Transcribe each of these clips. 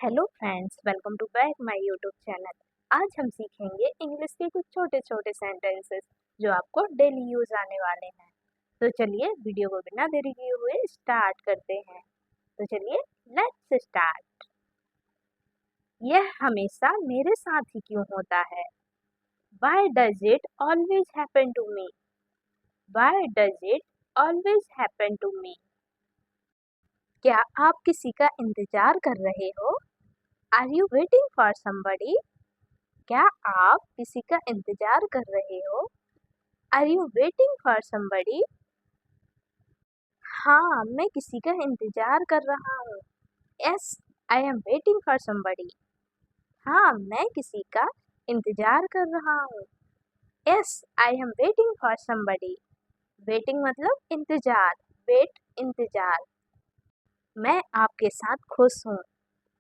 Hello friends, welcome to back my YouTube channel. आज हम सीखेंगे इंग्लिश के कुछ छोटे छोटे सेंटेंसेस जो आपको डेली यूज आने वाले हैं। तो चलिए वीडियो को बिना देरी किए हुए स्टार्ट करते हैं। तो चलिए लेट्स स्टार्ट। यह हमेशा मेरे साथ ही क्यों होता है? Why does it always happen to me? Why does it always happen to me? क्या आप किसी का इंतजार कर रहे हो? Are you waiting for somebody? क्या आप किसी का इंतजार कर रहे हो? Are you waiting for somebody? हाँ, मैं किसी का इंतजार कर रहा हूँ। Yes, I am waiting for somebody. हाँ, मैं किसी का इंतजार कर रहा हूँ। Yes, I am waiting for somebody. Waiting मतलब इंतजार। Wait इंतजार। मैं आपके साथ खुश हूँ।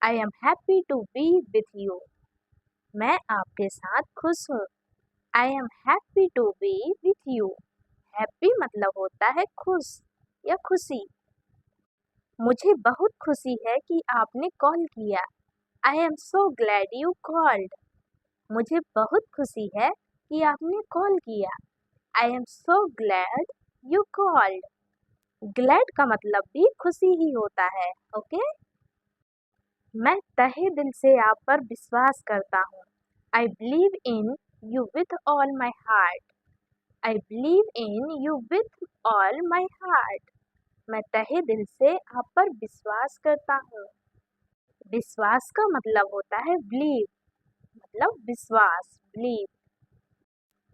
I am happy to be with you. मैं आपके साथ खुश हूँ। I am happy to be with you. Happy मतलब होता है खुश या खुशी। मुझे बहुत खुशी है कि आपने कॉल किया। I am so glad you called. मुझे बहुत खुशी है कि आपने कॉल किया। I am so glad you called. Glad का मतलब भी खुशी ही होता है, ओके? मैं तहे दिल से आप पर विश्वास करता हूँ। I believe in you with all my heart. I believe in you with all my heart. मैं तहे दिल से आप पर विश्वास करता हूँ। विश्वास का मतलब होता है believe, मतलब विश्वास, believe.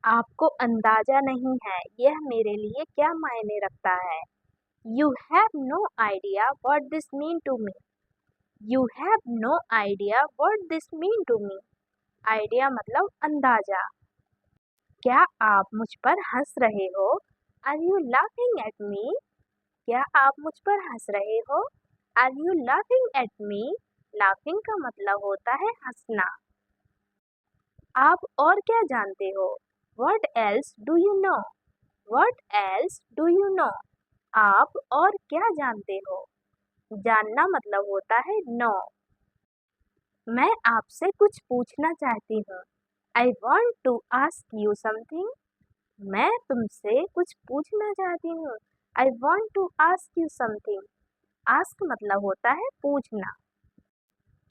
आपको अंदाजा नहीं है यह मेरे लिए क्या मायने रखता है। You have no idea what this mean to me. You have no idea what this mean to me. Idea मतलब अंदाजा। क्या आप मुझ पर हंस रहे हो? Are you laughing at me? क्या आप मुझ पर हंस रहे हो? Are you laughing at me? Laughing का मतलब होता है हंसना। आप और क्या जानते हो? What else do you know? What else do you know? आप और क्या जानते हो? जानना मतलब होता है know। मैं आपसे कुछ पूछना चाहती हूँ। I want to ask you something. मैं तुमसे कुछ पूछना चाहती हूँ। I want to ask you something. Ask मतलब होता है पूछना।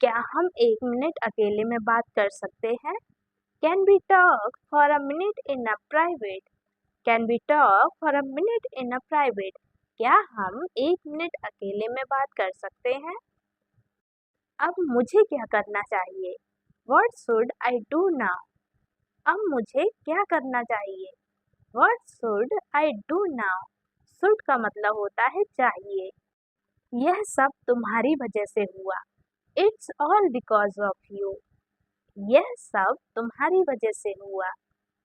क्या हम 1 मिनट अकेले में बात कर सकते हैं? Can we talk for a minute in a private? Can we talk for a minute in a private? क्या हम 1 मिनट अकेले में बात कर सकते हैं? अब मुझे क्या करना चाहिए? What should I do now? अब मुझे क्या करना चाहिए? What should I do now? Should का मतलब होता है चाहिए। यह सब तुम्हारी वजह से हुआ। It's all because of you. यह सब तुम्हारी वजह से हुआ।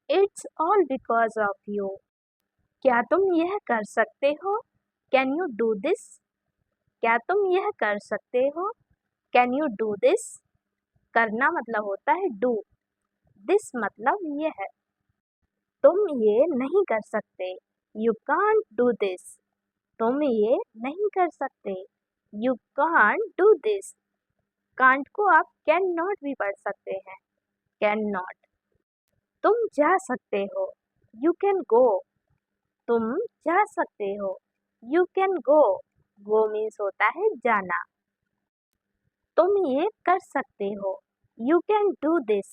It's all because of you. क्या तुम यह कर सकते हो? Can you do this? क्या तुम यह कर सकते हो? Can you do this? करना मतलब होता है do. This मतलब यह। तुम ये नहीं कर सकते। You can't do this. तुम ये नहीं कर सकते। You can't do this. Can't को आप कैन नॉट भी पढ़ सकते हैं। Can not. तुम जा सकते हो। You can go. तुम जा सकते हो। You can go. Go means होता है जाना। तुम ये कर सकते हो। You can do this.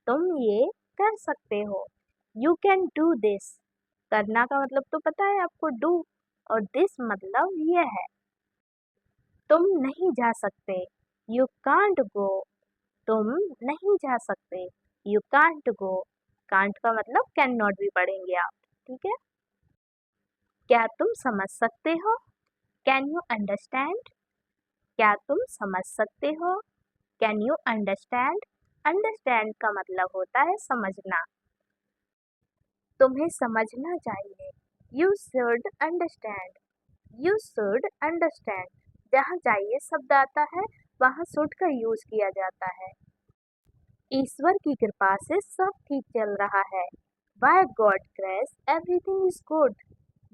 तुम ये कर सकते हो। You can do this. करना का मतलब तो पता है आपको do, और this मतलब यह है। तुम नहीं जा सकते। You can't go. तुम नहीं जा सकते। You can't go. Can't का मतलब कैन नॉट भी पढ़ेंगे आप, ठीक है? क्या तुम समझ सकते हो? Can you understand? क्या तुम समझ सकते हो? Can you understand? Understand का मतलब होता है समझना। तुम्हें समझना चाहिए। You should understand. You should understand. जहाँ चाहिए शब्द आता है वहाँ should का यूज किया जाता है। ईश्वर की कृपा से सब ठीक चल रहा है। By God's grace everything is good.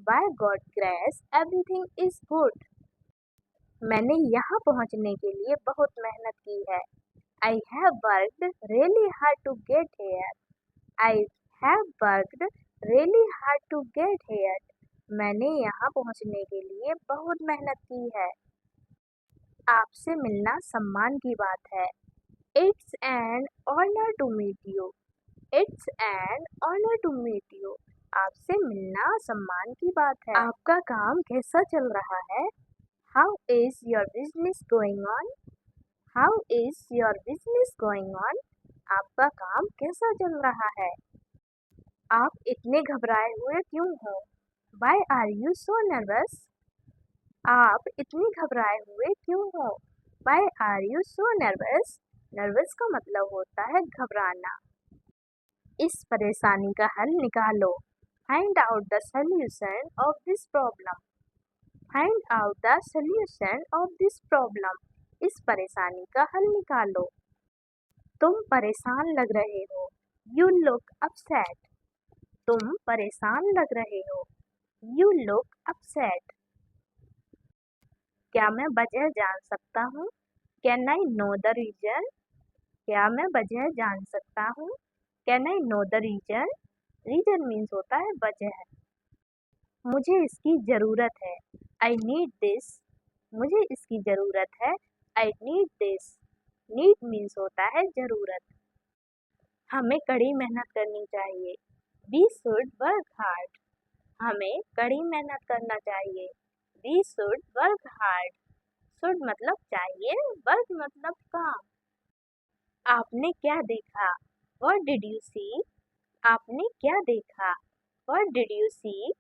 By God's grace everything is good. मैंने यहाँ पहुँचने के लिए बहुत मेहनत की है। I have worked really hard to get here. I have worked really hard to get here. मैंने यहाँ पहुँचने के लिए बहुत मेहनत की है। आपसे मिलना सम्मान की बात है। It's an honor to meet you. It's an honor to meet you. आपसे मिलना सम्मान की बात है। आपका काम कैसा चल रहा है? How is your business going on? How is your business going on? आपका काम कैसा चल रहा है? आप इतने घबराए हुए क्यों हो? Why are you so nervous? आप इतने घबराए हुए क्यों हो? Why are you so nervous? Nervous का मतलब होता है घबराना। इस परेशानी का हल निकालो। Find out the solution of this problem. Find out the solution of this problem. इस परेशानी का हल निकालो। तुम परेशान लग रहे हो। You look upset. तुम परेशान लग रहे हो। You look upset. क्या मैं वजह जान सकता हूँ? Can I know the reason? क्या मैं वजह जान सकता हूँ? Can I know the reason? Reason means होता है वजह। मुझे इसकी ज़रूरत है। I need this. मुझे इसकी ज़रूरत है। I need this. Need means होता है ज़रूरत। हमें कड़ी मेहनत करनी चाहिए। We should work hard. हमें कड़ी मेहनत करना चाहिए। We should work hard. Should मतलब चाहिए, work मतलब काम। आपने क्या देखा? What did you see? आपने क्या देखा? What did you see?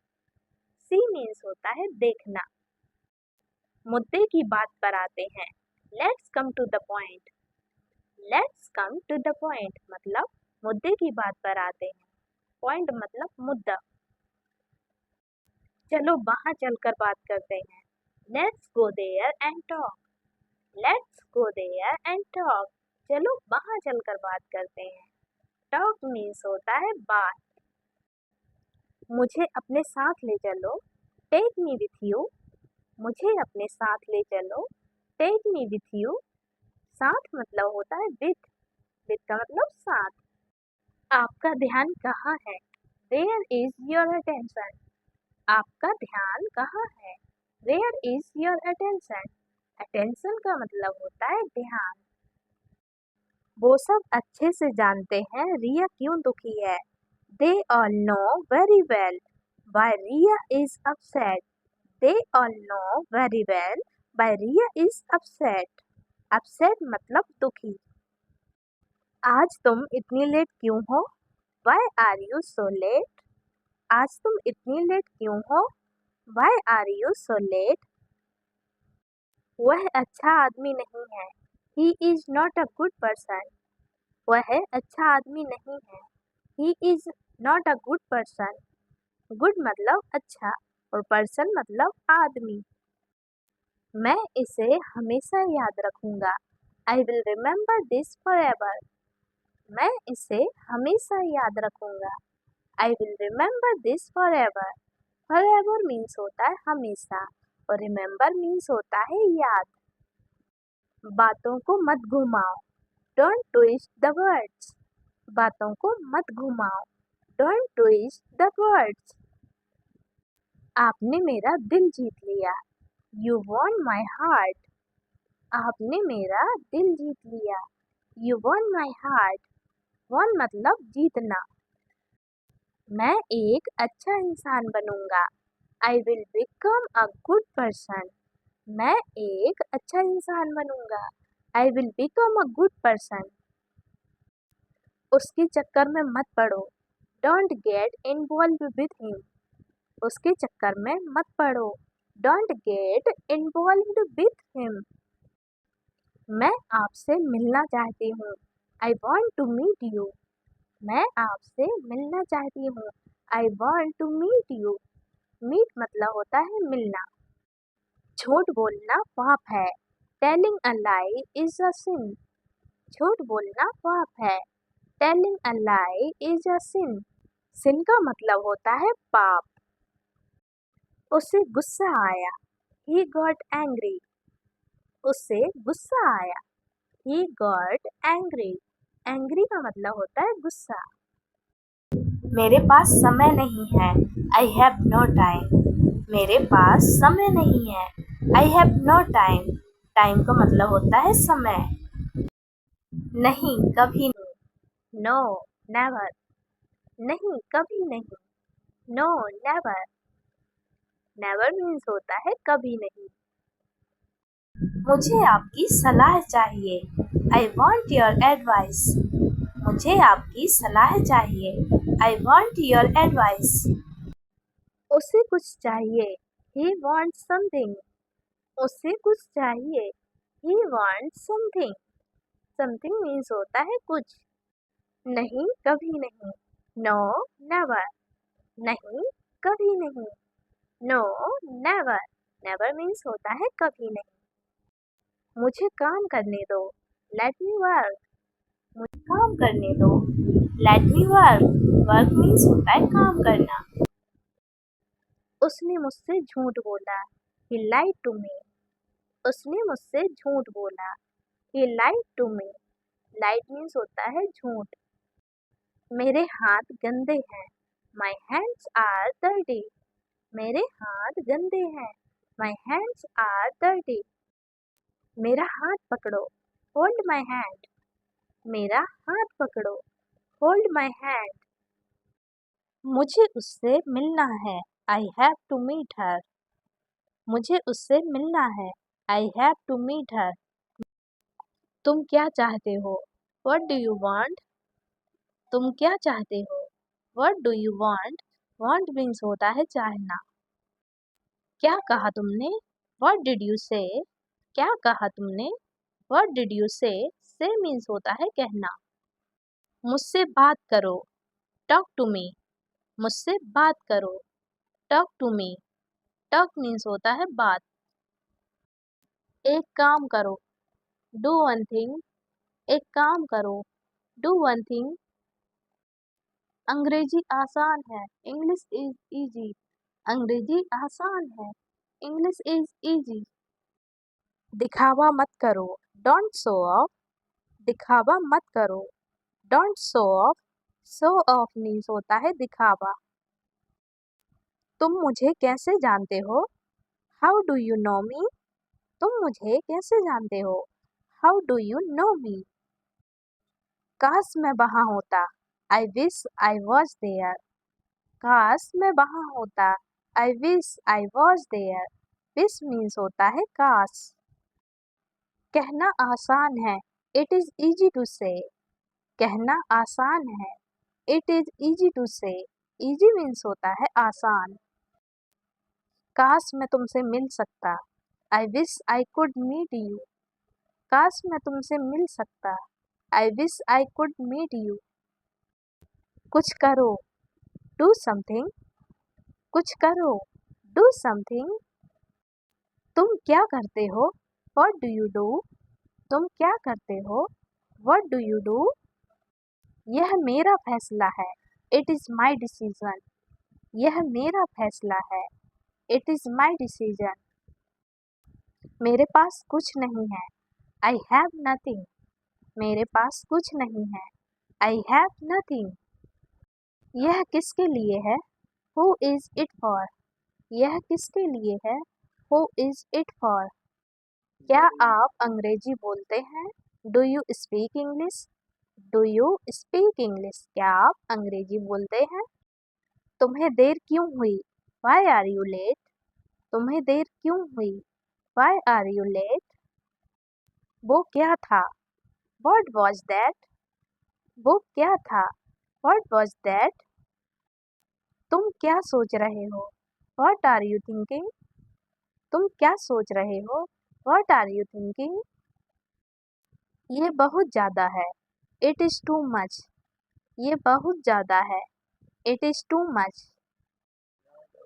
See means होता है देखना। मुद्दे की बात पर आते हैं। Let's come to the point. Let's come to the point मतलब मुद्दे की बात पर आते हैं। Point मतलब मुद्दा। चलो वहाँ चलकर बात करते हैं। Let's go there and talk. Let's go there and talk. चलो वहाँ चलकर बात करते हैं। Talk means होता है बात। मुझे अपने साथ ले चलो। Take me with you. मुझे अपने साथ ले चलो। Take me with you. साथ मतलब होता है with. With का मतलब साथ। आपका ध्यान कहाँ है? Where is your attention? आपका ध्यान कहाँ है? Where is your attention? Attention का मतलब होता है ध्यान। वो सब अच्छे से जानते हैं रिया क्यों दुखी है। They all know very well why Riya is upset. They all know very well why Riya is upset. Upset मतलब दुखी। आज तुम इतनी लेट क्यों हो? Why are you so late? आज तुम इतनी लेट क्यों हो? Why are you so late? वह अच्छा आदमी नहीं है। He is not a good person. वह अच्छा आदमी नहीं है। He is not a good person. Good मतलब अच्छा और person मतलब आदमी। मैं इसे हमेशा याद रखूंगा। I will remember this forever. मैं इसे हमेशा याद रखूंगा। I will remember this forever. Forever means होता है हमेशा और remember means होता है याद। बातों को मत घुमाओ। Don't twist the words. बातों को मत घुमाओ। Don't twist the words. आपने मेरा दिल जीत लिया। You won my heart. आपने मेरा दिल जीत लिया। You won my heart. Won मतलब जीतना। मैं एक अच्छा इंसान बनूंगा। I will become a good person. मैं एक अच्छा इंसान बनूंगा। I will become a good person. उसके चक्कर में मत पड़ो। Don't get involved with him. उसके चक्कर में मत पड़ो। Don't get involved with him. मैं आपसे मिलना चाहती हूँ। I want to meet you. मैं आपसे मिलना चाहती हूँ। I want to meet you. Meet मतलब होता है मिलना। झूठ बोलना पाप है। Telling a lie is a sin. झूठ बोलना पाप है। Telling a lie is a sin. Sin का मतलब होता है पाप। उसे गुस्सा आया। He got angry. उससे गुस्सा आया। He got angry. Angry का मतलब होता है गुस्सा। मेरे पास समय नहीं है। I have no time. मेरे पास समय नहीं है। I have no time. Time का मतलब होता है समय। नहीं, कभी नहीं। No, never. नहीं, कभी नहीं। No, never. Never means होता है कभी नहीं। मुझे आपकी सलाह चाहिए। I want your advice. मुझे आपकी सलाह चाहिए। I want your advice. उसे कुछ चाहिए। He wants something. उसे कुछ चाहिए। He wants something. Something means होता है कुछ। नहीं, कभी नहीं। No, never. नहीं, कभी नहीं। No, never. Never means होता है कभी नहीं। मुझे काम करने दो। Let me work. मुझे काम करने दो। Let me work. Work means होता है काम करना। उसने मुझसे झूठ बोला। He lied to me. उसने मुझसे झूठ बोला। He lied to me. Lied means होता है झूठ। मेरे हाथ गंदे हैं। My hands are dirty. मेरे हाथ गंदे हैं। My hands are dirty. मेरा हाथ पकड़ो। Hold my hand. मेरा हाथ पकड़ो। Hold my hand. मुझे उससे मिलना है। I have to meet her. मुझे उससे मिलना है। I have to meet her. तुम क्या चाहते हो? What do you want? तुम क्या चाहते हो? What do you want? Want means होता है चाहना। क्या कहा तुमने? What did you say? क्या कहा तुमने? What did you say? Say means होता है कहना। मुझसे बात करो। Talk to me. मुझसे बात करो। Talk to me. Talk means होता है बात। एक काम करो। Do one thing. एक काम करो। Do one thing. अंग्रेजी आसान है। English is easy. अंग्रेजी आसान है। English is easy. दिखावा मत करो। Don't show off. दिखावा मत करो। Don't show off. Show off means होता है दिखावा। तुम मुझे कैसे जानते हो? How do you know me? तुम मुझे कैसे जानते हो? How do you know me? काश मैं वहाँ होता। I wish I was there. काश मैं वहाँ होता। I wish I was there. Wish means होता है काश। कहना आसान है। It is easy to say. कहना आसान है। It is easy to say. Easy means होता है आसान। काश मैं तुमसे मिल सकता। I wish I could meet you. काश मैं तुमसे मिल सकता। I wish I could meet you. कुछ करो। Do something. कुछ करो। Do something. तुम क्या करते हो? What do you do? तुम क्या करते हो? What do you do? यह मेरा फैसला है। It is my decision. यह मेरा फैसला है। It is my decision. मेरे पास कुछ नहीं है। I have nothing. मेरे पास कुछ नहीं है। I have nothing. यह किसके लिए है? Who is it for? यह किसके लिए है? Who is it for? क्या आप अंग्रेजी बोलते हैं? Do you speak English? Do you speak English? क्या आप अंग्रेजी बोलते हैं? तुम्हें देर क्यों हुई? Why are you late? तुम्हें देर क्यों हुई? Why are you late? वो क्या था? What was that? वो क्या था? What was that? तुम क्या सोच रहे हो? What are you thinking? तुम क्या सोच रहे हो? What are you thinking? ये बहुत ज़्यादा है। It is too much. ये बहुत ज़्यादा है। It is too much.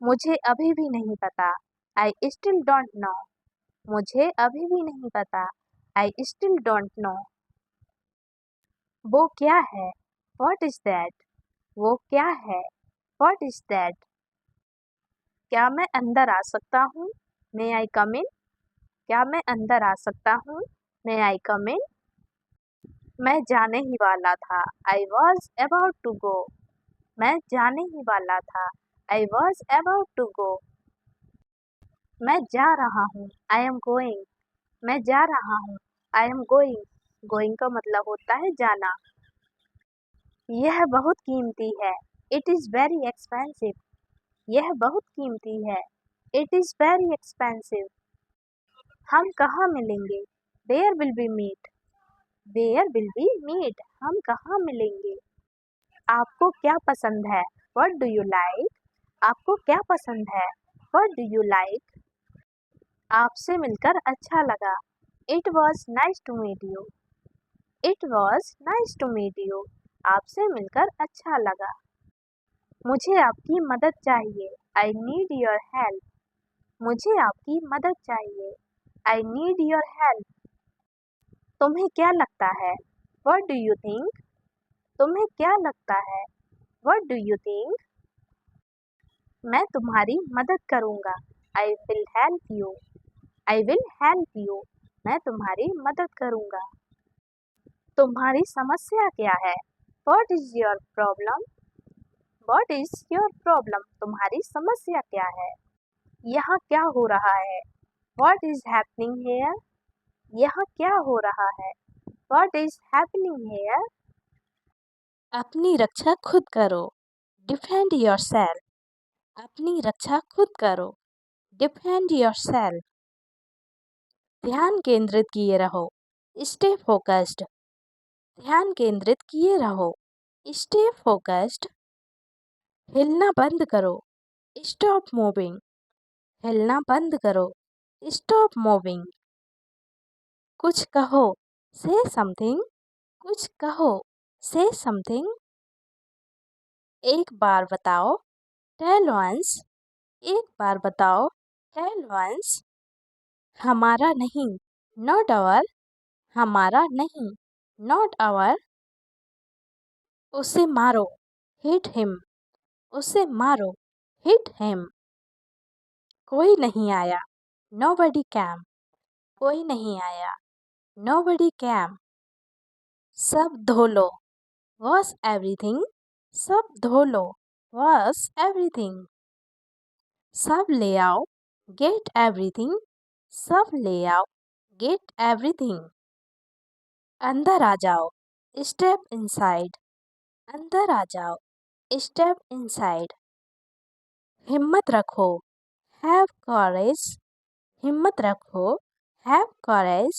मुझे अभी भी नहीं पता। I still don't know. मुझे अभी भी नहीं पता। I still don't know. वो क्या है? What is that? वो क्या है? What is that? क्या मैं अंदर आ सकता हूँ? May I come in? क्या मैं अंदर आ सकता हूँ? मे आई कम इन? मैं जाने ही वाला था। I was about to go. मैं जाने ही वाला था। I was about to go. मैं जा रहा हूँ। I am going. मैं जा रहा हूँ। I am going. गोइंग का मतलब होता है जाना। यह बहुत कीमती है। It is very expensive. यह बहुत कीमती है। It is very expensive. हम कहाँ मिलेंगे? Where will be meet? Where will be meet? हम कहाँ मिलेंगे? आपको क्या पसंद है? What do you like? आपको क्या पसंद है? What do you like? आपसे मिलकर अच्छा लगा। It was nice to meet you. It was nice to meet you. आपसे मिलकर अच्छा लगा। मुझे आपकी मदद चाहिए। I need your help. मुझे आपकी मदद चाहिए। I need your help. तुम्हें क्या लगता है? What do you think? तुम्हें क्या लगता है? What do you think? मैं तुम्हारी मदद करूँगा। I will help you. I will help you. मैं तुम्हारी मदद करूँगा। तुम्हारी समस्या क्या है? What is your problem? What is your problem? तुम्हारी समस्या क्या है? यहाँ क्या हो रहा है? What is happening here? यहाँ क्या हो रहा है? What is happening here? अपनी रक्षा खुद करो। Defend yourself. अपनी रक्षा खुद करो। Defend yourself. ध्यान केंद्रित किए रहो। Stay focused. ध्यान केंद्रित किए रहो। Stay focused. हिलना बंद करो। Stop moving. हिलना बंद करो। Stop moving. कुछ कहो। से समथिंग। कुछ कहो। से समथिंग। एक बार बताओ। Tell once. एक बार बताओ। Tell once. हमारा नहीं। Not our. हमारा नहीं। Not our. उसे मारो। Hit him. उसे मारो। Hit him. कोई नहीं आया। Nobody came. कोई नहीं आया। Nobody came. सब धो लो। Wash everything. सब धो लो। Wash everything. सब ले आओ। Get everything. सब ले आओ। Get everything. अंदर आ जाओ। Step inside. अंदर आ जाओ। Step inside. हिम्मत रखो। हैव कॉरेज। हिम्मत रखो। हैव कॉरेज।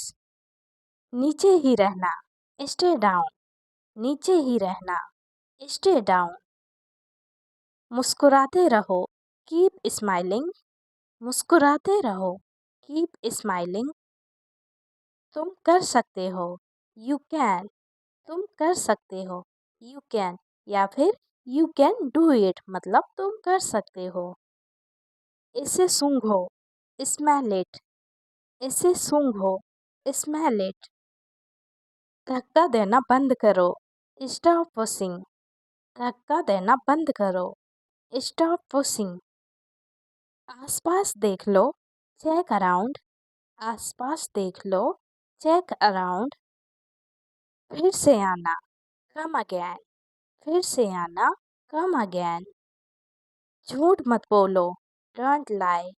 नीचे ही रहना। Stay down. नीचे ही रहना। Stay down. मुस्कुराते रहो। Keep smiling. मुस्कुराते रहो। Keep smiling. तुम कर सकते हो। You can. तुम कर सकते हो। You can. या फिर यू कैन डू इट मतलब तुम कर सकते हो। इसे सूंघो। Smell it. इसे सूंघो। Smell it. धक्का देना बंद करो। Stop pushing. धक्का देना बंद करो। Stop pushing. आसपास देख लो। Check around. आसपास देख लो। Check around. फिर से आना। Come again. फिर से आना। Come again. झूठ मत बोलो। डोंट लाई।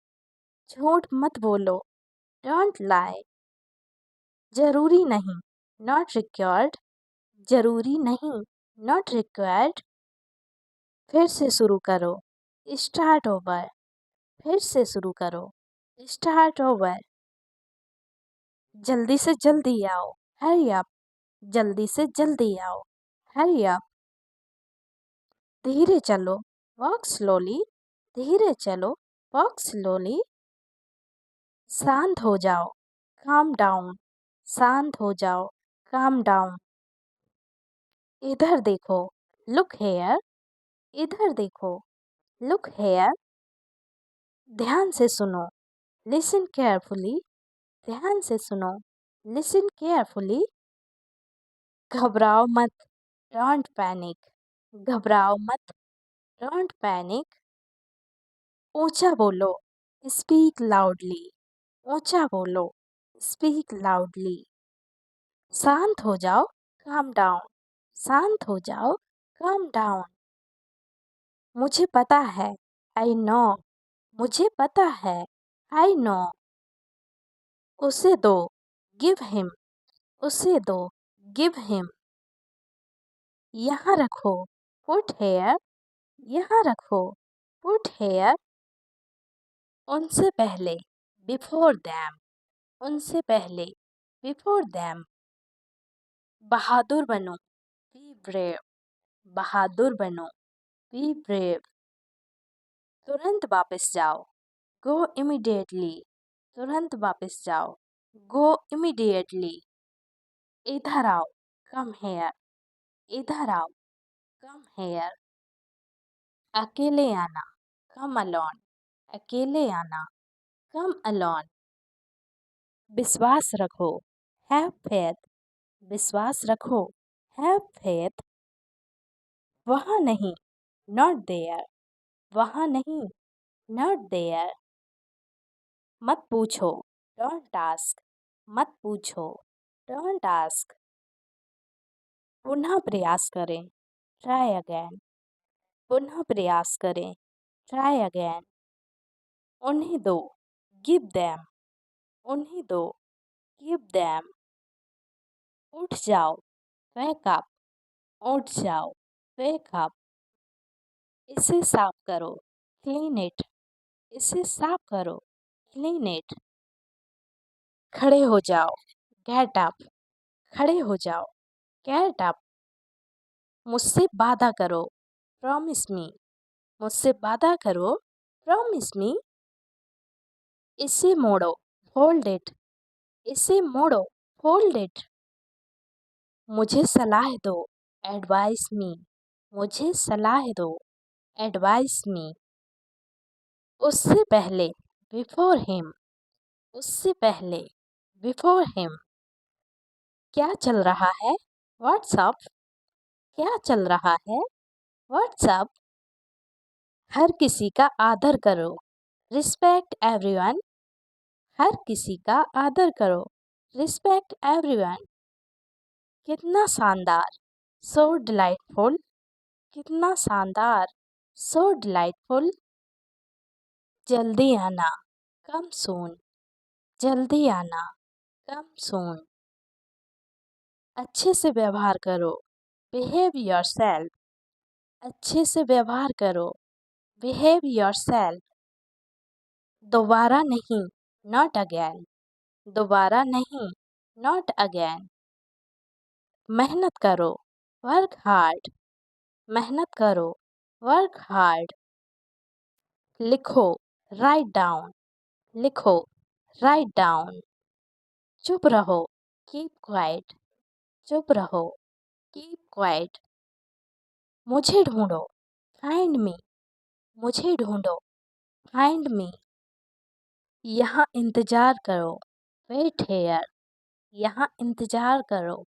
झूठ मत बोलो। डोंट लाई। जरूरी नहीं। Not required. जरूरी नहीं। Not required. फिर से शुरू करो। Start over. फिर से शुरू करो। Start over. जल्दी से जल्दी आओ। Hurry up. जल्दी से जल्दी आओ। Hurry up. धीरे चलो। Walk slowly. धीरे चलो। Walk slowly. शांत हो जाओ। Calm down. शांत हो जाओ। Calm down. इधर देखो। Look here. इधर देखो। Look here. ध्यान से सुनो। Listen carefully. ध्यान से सुनो। Listen carefully. घबराओ मत। Don't panic. घबराओ मत। Don't panic. ऊंचा बोलो। Speak loudly. ऊंचा बोलो। Speak loudly. शांत हो जाओ, काम डाउन। शांत हो जाओ, काम डाउन। मुझे पता है, आई नो। मुझे पता है, आई नो। उसे दो, गिव हिम। उसे दो, गिव हिम। यहाँ रखो, पुट हेयर। यहाँ रखो, पुट हेयर। उनसे पहले, बिफोर दैम। उनसे पहले, बिफोर दैम। बहादुर बनो, बी ब्रेव। बहादुर बनो, बी ब्रेव। तुरंत वापस जाओ, गो इमीडिएटली। तुरंत वापस जाओ, गो इमीडिएटली। इधर आओ, कम हेयर। इधर आओ, कम हेयर। अकेले आना, कम अलोन। अकेले आना, कम अलोन। विश्वास रखो, हैव फेथ। विश्वास रखो, हैव फेथ। वहाँ नहीं, नॉट देयर। वहाँ नहीं, नॉट देयर। मत पूछो, डोंट आस्क। मत पूछो, डोंट आस्क। पुनः प्रयास करें, ट्राई अगेन। पुनः प्रयास करें, ट्राई अगेन। उन्हें दो, गिव देम। उन्हें दो, गिव देम। उठ जाओ, वेक अप। उठ जाओ, वेक अप। इसे साफ करो, क्लीन इट। इसे साफ करो, क्लीन इट। खड़े हो जाओ, गेट अप। खड़े हो जाओ, गेट अप। मुझसे वादा करो, प्रॉमिस मी। मुझसे वादा करो, प्रॉमिस मी। इसे मोड़ो, होल्ड इट। इसे मोड़ो, होल्ड इट। मुझे सलाह दो, एडवाइस मी। मुझे सलाह दो, एडवाइस मी। उससे पहले, बिफोर हिम। उससे पहले, बिफोर हिम। क्या चल रहा है, व्हाट्सअप। क्या चल रहा है, व्हाट्सअप। हर किसी का आदर करो, रिस्पेक्ट एवरीवन। हर किसी का आदर करो, रिस्पेक्ट एवरीवन। कितना शानदार, सो डिलाइटफुल। कितना शानदार, सो डिलाइटफुल। जल्दी आना, कम सून। जल्दी आना, कम सून। अच्छे से व्यवहार करो, बिहेव योरसेल्फ। अच्छे से व्यवहार करो, बिहेव योरसेल्फ। दोबारा नहीं, नॉट अगेन। दोबारा नहीं, नॉट अगेन। मेहनत करो, वर्क हार्ड। मेहनत करो, वर्क हार्ड। लिखो, राइट डाउन। लिखो, राइट डाउन। चुप रहो, कीप क्वाइट। चुप रहो, कीप क्वाइट। मुझे ढूंढो, फाइंड मी। मुझे ढूंढो, फाइंड मी। यहाँ इंतजार करो, वेट हेयर। यहाँ इंतजार करो,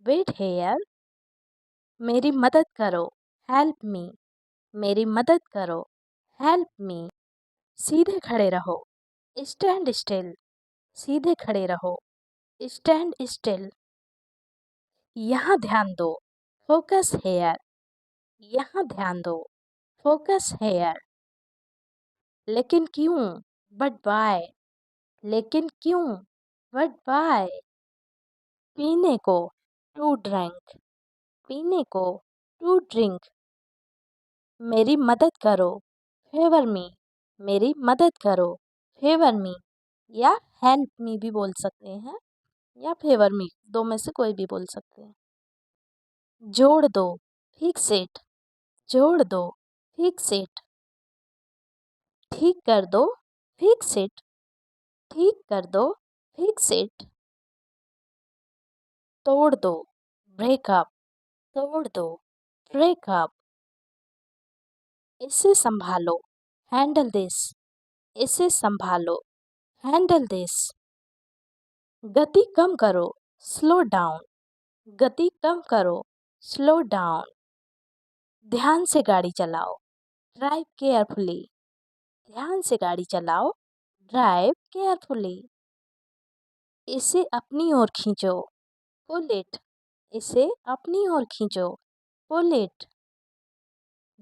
वेट हेयर। मेरी मदद करो, हेल्प मी। मेरी मदद करो, हेल्प मी। सीधे खड़े रहो, स्टैंड स्टिल। सीधे खड़े रहो, स्टैंड स्टिल। यहाँ ध्यान दो, फोकस हेयर। यहाँ ध्यान दो, फोकस हेयर। लेकिन क्यों, बट बाय। लेकिन क्यों, बट बाय। पीने को, टू ड्रिंक। पीने को, टू ड्रिंक। मेरी मदद करो, फेवर मी। मेरी मदद करो, फेवर मी। या हेल्प मी भी बोल सकते हैं, या फेवर मी, दो में से कोई भी बोल सकते हैं। जोड़ दो, फिक्स इट। जोड़ दो, फिक्स इट। ठीक कर दो, फिक्स इट। ठीक कर दो, फिक्स इट। तोड़ दो, ब्रेकअप। तोड़ दो, ब्रेकअप। इसे संभालो, हैंडल दिस। इसे संभालो, हैंडल दिस। गति कम करो, स्लो डाउन। गति कम करो, स्लो डाउन। ध्यान से गाड़ी चलाओ, ड्राइव केयरफुली। ध्यान से गाड़ी चलाओ, ड्राइव केयरफुली। इसे अपनी ओर खींचो। Pull it. इसे अपनी ओर खींचो। Pull it.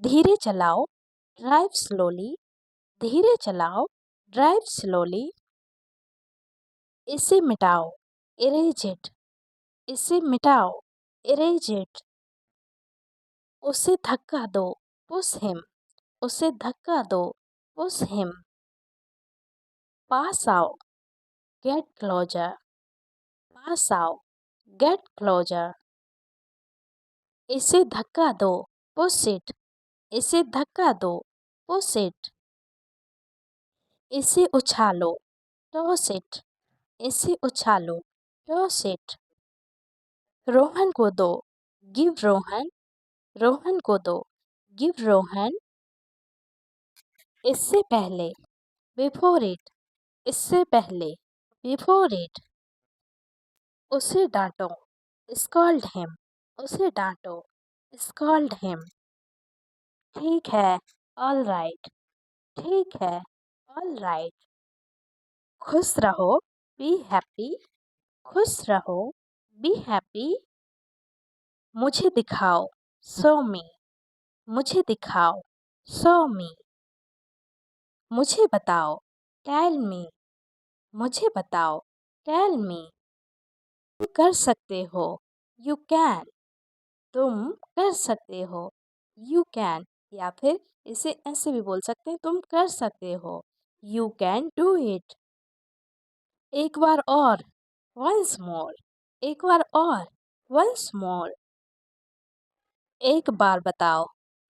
धीरे चलाओ। Drive slowly. धीरे चलाओ। Drive slowly. इसे मिटाओ। Erase it. इसे मिटाओ। Erase it. उसे धक्का दो। Push him. उसे धक्का दो। Push him. पास आओ। Gate closer. पास आओ। Gate closer. इसे धक्का दो। Push it. इसे धक्का दो। Push it. इसे उछालो। Toss it. इसे उछालो। Toss it. रोहन को दो। गिव रोहन। रोहन को दो। गिव रोहन। इससे पहले। Before it. इससे पहले। Before it. उसे डांटो। Scold him. उसे डांटो। Scold him. ठीक है। All right. ठीक है। All right. खुश रहो। Be happy. खुश रहो। Be happy. मुझे दिखाओ। Show me. मुझे दिखाओ। Show me. मुझे बताओ। Tell me. मुझे बताओ। Tell me. कर सकते हो। You can. तुम कर सकते हो। You can. या फिर इसे ऐसे भी बोल सकते हैं, तुम कर सकते हो। You can do it. एक बार और। Once more. एक बार और। Once more. एक बार बताओ।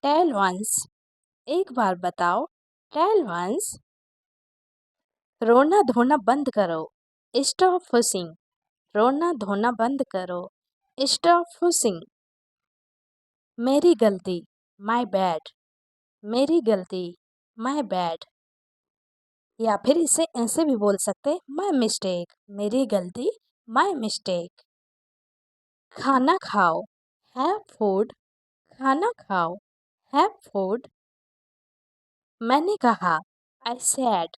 Tell once. एक बार बताओ। Tell once. रोना धोना बंद करो। Stop fussing. रोना धोना बंद करो। Stop fussing. मेरी गलती। My bad. मेरी गलती। My bad. या फिर इसे ऐसे भी बोल सकते, माय मिस्टेक। मेरी गलती। My mistake. खाना खाओ। Have food. खाना खाओ। Have food. मैंने कहा। I said.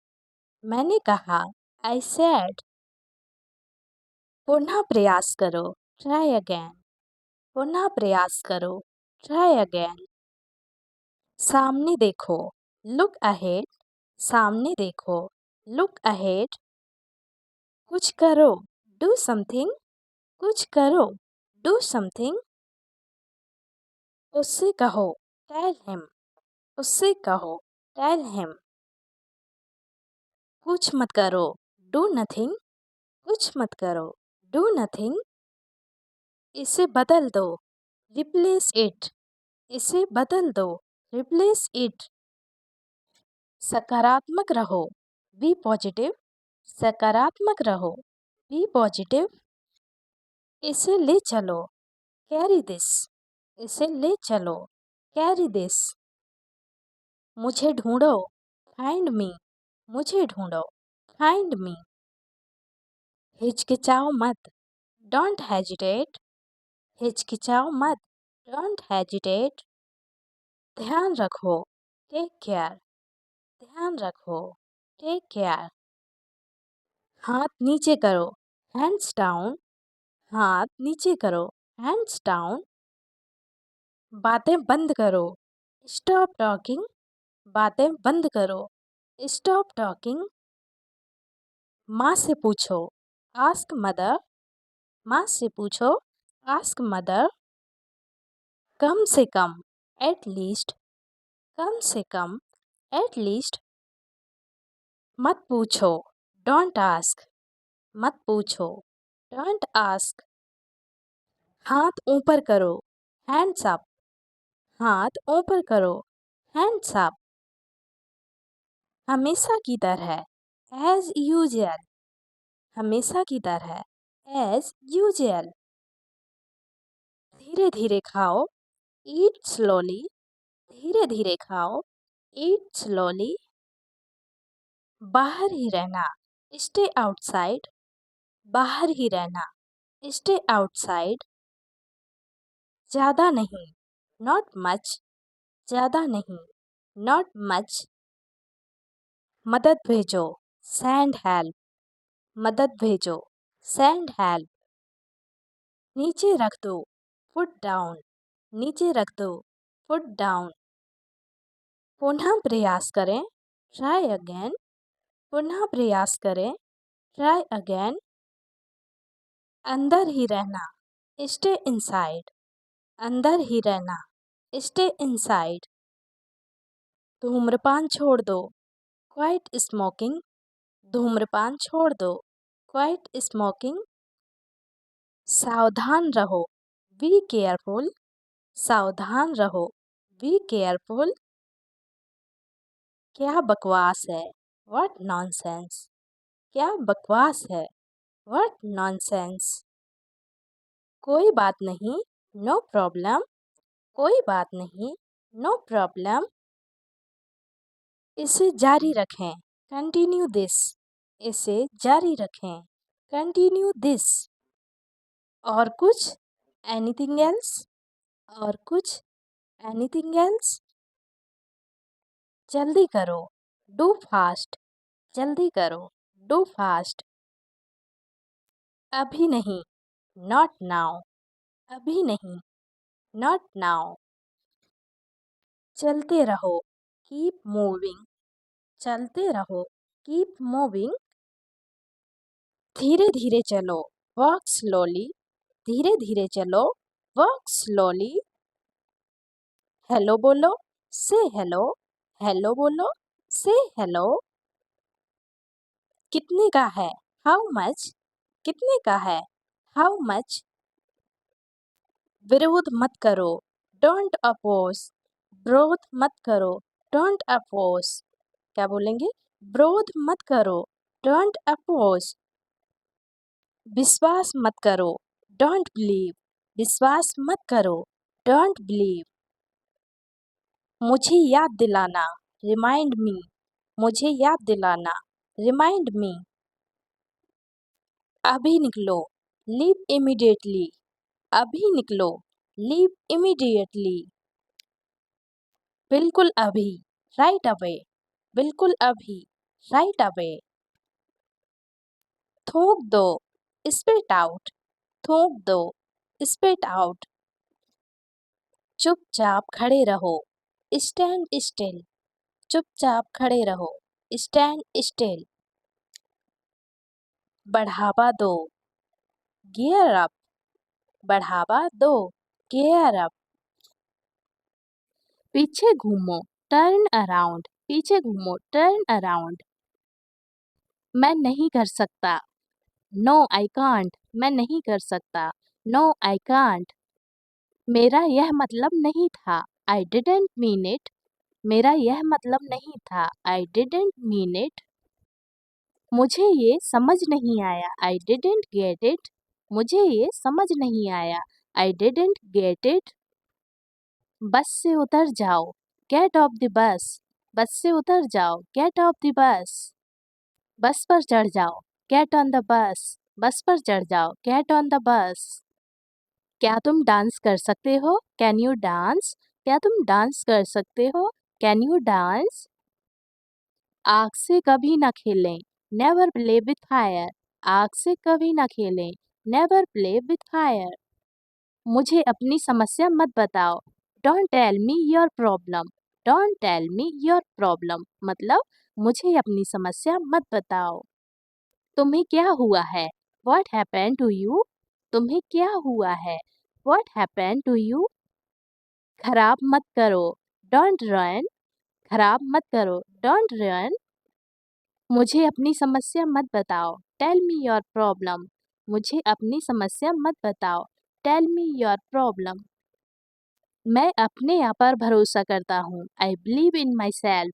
मैंने कहा। I said. पुनः प्रयास करो। Try again. पुनः प्रयास करो। Try again. सामने देखो। Look ahead. सामने देखो। Look ahead. कुछ करो। Do something. कुछ करो। Do something. उससे कहो। Tell him. उससे कहो। Tell him. कुछ मत करो। Do nothing. कुछ मत करो। Do nothing. इसे बदल दो। Replace it. इसे बदल दो। Replace it. सकारात्मक रहो। Be positive. सकारात्मक रहो। Be positive. इसे ले चलो। Carry this. इसे ले चलो। Carry this. मुझे ढूंढो। Find me. मुझे ढूंढो। फाइंड मी। हिचकिचाओ मत। Don't hesitate. हिचकिचाओ मत। Don't hesitate. ध्यान रखो। Take care. ध्यान रखो। Take care. हाथ नीचे करो। Hands down. हाथ नीचे करो। Hands down. बातें बंद करो। Stop talking. बातें बंद करो। Stop talking. माँ से पूछो। Ask mother. माँ से पूछो। Ask mother. कम से कम। At least. कम से कम। Eight least. मत पूछो। Don't ask. मत पूछो। Don't ask. हाथ ऊपर करो। Hands up. हाथ ऊपर करो। Hands up. हमेशा की तरह। As usual. हमेशा की तरह। As usual. धीरे धीरे खाओ। Eat slowly. धीरे धीरे खाओ। Eat slowly. बाहर ही रहना। Stay outside. बाहर ही रहना। Stay outside. ज़्यादा नहीं। Not much. ज़्यादा नहीं। Not much. मदद भेजो। Send help. मदद भेजो। सेंड हेल्प, नीचे रख दो, पुट डाउन, नीचे रख दो, पुट डाउन। पुनः प्रयास करें, ट्राई अगेन, पुनः प्रयास करें, ट्राई अगेन। अंदर ही रहना, स्टे इनसाइड, अंदर ही रहना, स्टे इनसाइड। धूम्रपान छोड़ दो, क्वाइट स्मोकिंग, धूम्रपान छोड़ दो, क्वाइट स्मोकिंग। सावधान रहो, बी केयरफुल, सावधान रहो, बी केयरफुल। क्या बकवास है, व्हाट नॉनसेंस, क्या बकवास है, व्हाट नॉनसेंस। कोई बात नहीं, नो प्रॉब्लम, कोई बात नहीं, नो प्रॉब्लम। इसे जारी रखें, कंटिन्यू दिस, इसे जारी रखें, कंटिन्यू दिस। और कुछ, एनीथिंग एल्स, और कुछ, एनीथिंग एल्स। जल्दी करो, डू फास्ट, जल्दी करो, डू फास्ट। अभी नहीं, नॉट नाउ, अभी नहीं, नॉट नाउ। चलते रहो, कीप मूविंग, चलते रहो, कीप मूविंग। धीरे धीरे चलो, वॉक स्लोली, धीरे धीरे चलो, वॉक स्लोली। हेलो बोलो, से हेलो, हेलो बोलो, से हेलो। कितने का है, हाउ मच, कितने का है, हाउ मच। विरोध मत करो, डोंट अपोज, विरोध मत करो, डोंट अपोज। क्या बोलेंगे, विरोध मत करो, डोंट अपोज। विश्वास मत करो, डोंट बिलीव, विश्वास मत करो, डोंट बिलीव। मुझे याद दिलाना, रिमाइंड मी, मुझे याद दिलाना, रिमाइंड मी। अभी निकलो, लीव इमीडिएटली, अभी निकलो, लीव इमीडिएटली। बिल्कुल अभी, राइट अवे, बिल्कुल अभी, राइट अवे। थूक दो, स्पिट आउट, थूक दो, स्पिट आउट। चुपचाप खड़े रहो, स्टैंड स्टिल, चुपचाप खड़े रहो, स्टैंड स्टिल। बढ़ावा दो, गियर अप, बढ़ावा दो, गियर अप। पीछे घूमो, टर्न अराउंड, पीछे घूमो, टर्न अराउंड। मैं नहीं कर सकता, नो आई कांट, मैं नहीं कर सकता, नो आई कांट। मेरा यह मतलब नहीं था, आई डिडंट मीन इट, मेरा यह मतलब नहीं था, आई डिडंट मीन इट। मुझे ये समझ नहीं आया, आई डिडंट गेट इट, मुझे ये समझ नहीं आया, आई डिडंट गेट इट। बस से उतर जाओ, गेट ऑफ द बस, बस से उतर जाओ, गेट ऑफ द बस। बस पर चढ़ जाओ, गेट ऑन द बस, बस पर चढ़ जाओ, गेट ऑन द बस। क्या तुम डांस कर सकते हो, कैन यू डांस, क्या तुम डांस कर सकते हो, कैन यू डांस। आग से कभी न खेलें, नेवर प्ले विथ फायर, आग से कभी न खेलें, नेवर प्ले विथ फायर। मुझे अपनी समस्या मत बताओ, don't tell me your problem, don't tell me your problem मतलब मुझे अपनी समस्या मत बताओ। तुम्हें क्या हुआ है, व्हाट हैपेंड टू यू, तुम्हें क्या हुआ है, व्हाट हैपेंड टू यू। खराब मत करो, डोंट रन, खराब मत करो, डोंट रन। मुझे अपनी समस्या मत बताओ, टेल मी योर प्रॉब्लम, मुझे अपनी समस्या मत बताओ, टेल मी योर प्रॉब्लम। मैं अपने आप पर भरोसा करता हूँ, I believe in my self.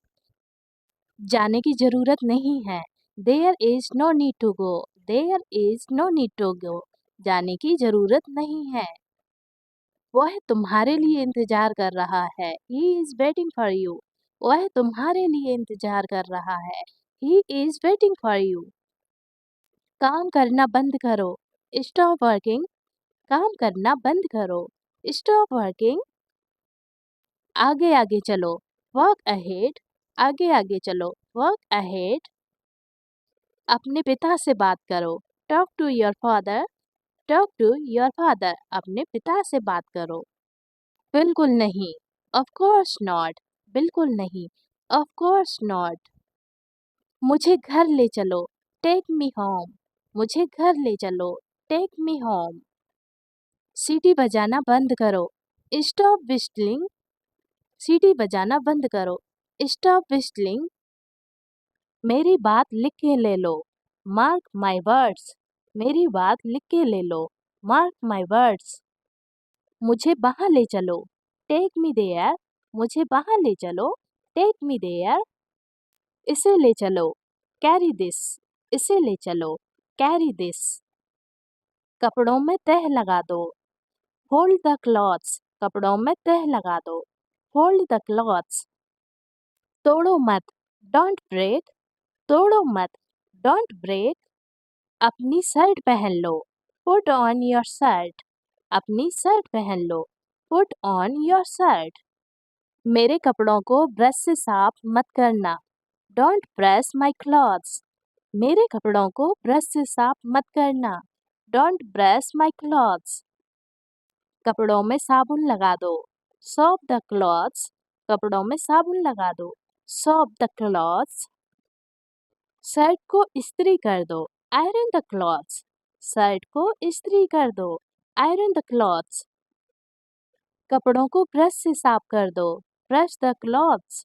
जाने की जरूरत नहीं है, there is no need to go, there is no need to go, जाने की जरूरत नहीं है। वह तुम्हारे लिए इंतजार कर रहा है, he is waiting for you, वह तुम्हारे लिए इंतजार कर रहा है, he is waiting for you. काम करना बंद करो, स्टॉप वर्किंग, काम करना बंद करो, स्टॉप वर्किंग। आगे आगे चलो, वॉक अहेड, आगे आगे चलो, वॉक अहेड। अपने पिता से बात करो, talk to your father, talk to your father, अपने पिता से बात करो। बिल्कुल नहीं, ऑफ कोर्स नॉट, बिल्कुल नहीं, ऑफ कोर्स नॉट। मुझे घर ले चलो, टेक मी होम, मुझे घर ले चलो, टेक मी होम। सीटी बजाना बंद करो, स्टॉप विस्टलिंग, सीटी बजाना बंद करो, स्टॉप विस्टलिंग। मेरी बात लिख के ले लो, मार्क माई वर्ड्स, मेरी बात लिख के ले लो, मार्क माई वर्ड्स। मुझे वहाँ ले चलो, टेक मी देयर, मुझे वहाँ ले चलो, टेक मी देयर। इसे ले चलो, कैरी दिस, इसे ले चलो, कैरी दिस। कपड़ों में तह लगा दो, होल्ड द क्लॉथ्स, कपड़ों में तह लगा दो, होल्ड द क्लॉथ्स। तोड़ो मत, डोंट ब्रेक, तोड़ो मत, डोंट ब्रेक। अपनी शर्ट पहन लो, पुट ऑन योर शर्ट, अपनी शर्ट पहन लो, पुट ऑन योर शर्ट। मेरे कपड़ों को ब्रश से साफ मत करना, डोंट ब्रश माई क्लॉथ्स, मेरे कपड़ों को ब्रश से साफ मत करना, डोंट ब्रश माई क्लॉथ्स। कपड़ों में साबुन लगा दो, सोप द क्लॉथ्स, कपड़ों में साबुन लगा दो, सोप द क्लॉथ्स। शर्ट को इस्त्री कर दो, आयरन द क्लॉथ्स, शर्ट को इस्त्री कर दो, आयरन द क्लॉथ्स। कपड़ों को ब्रश से साफ कर दो, ब्रश द क्लॉथ्स,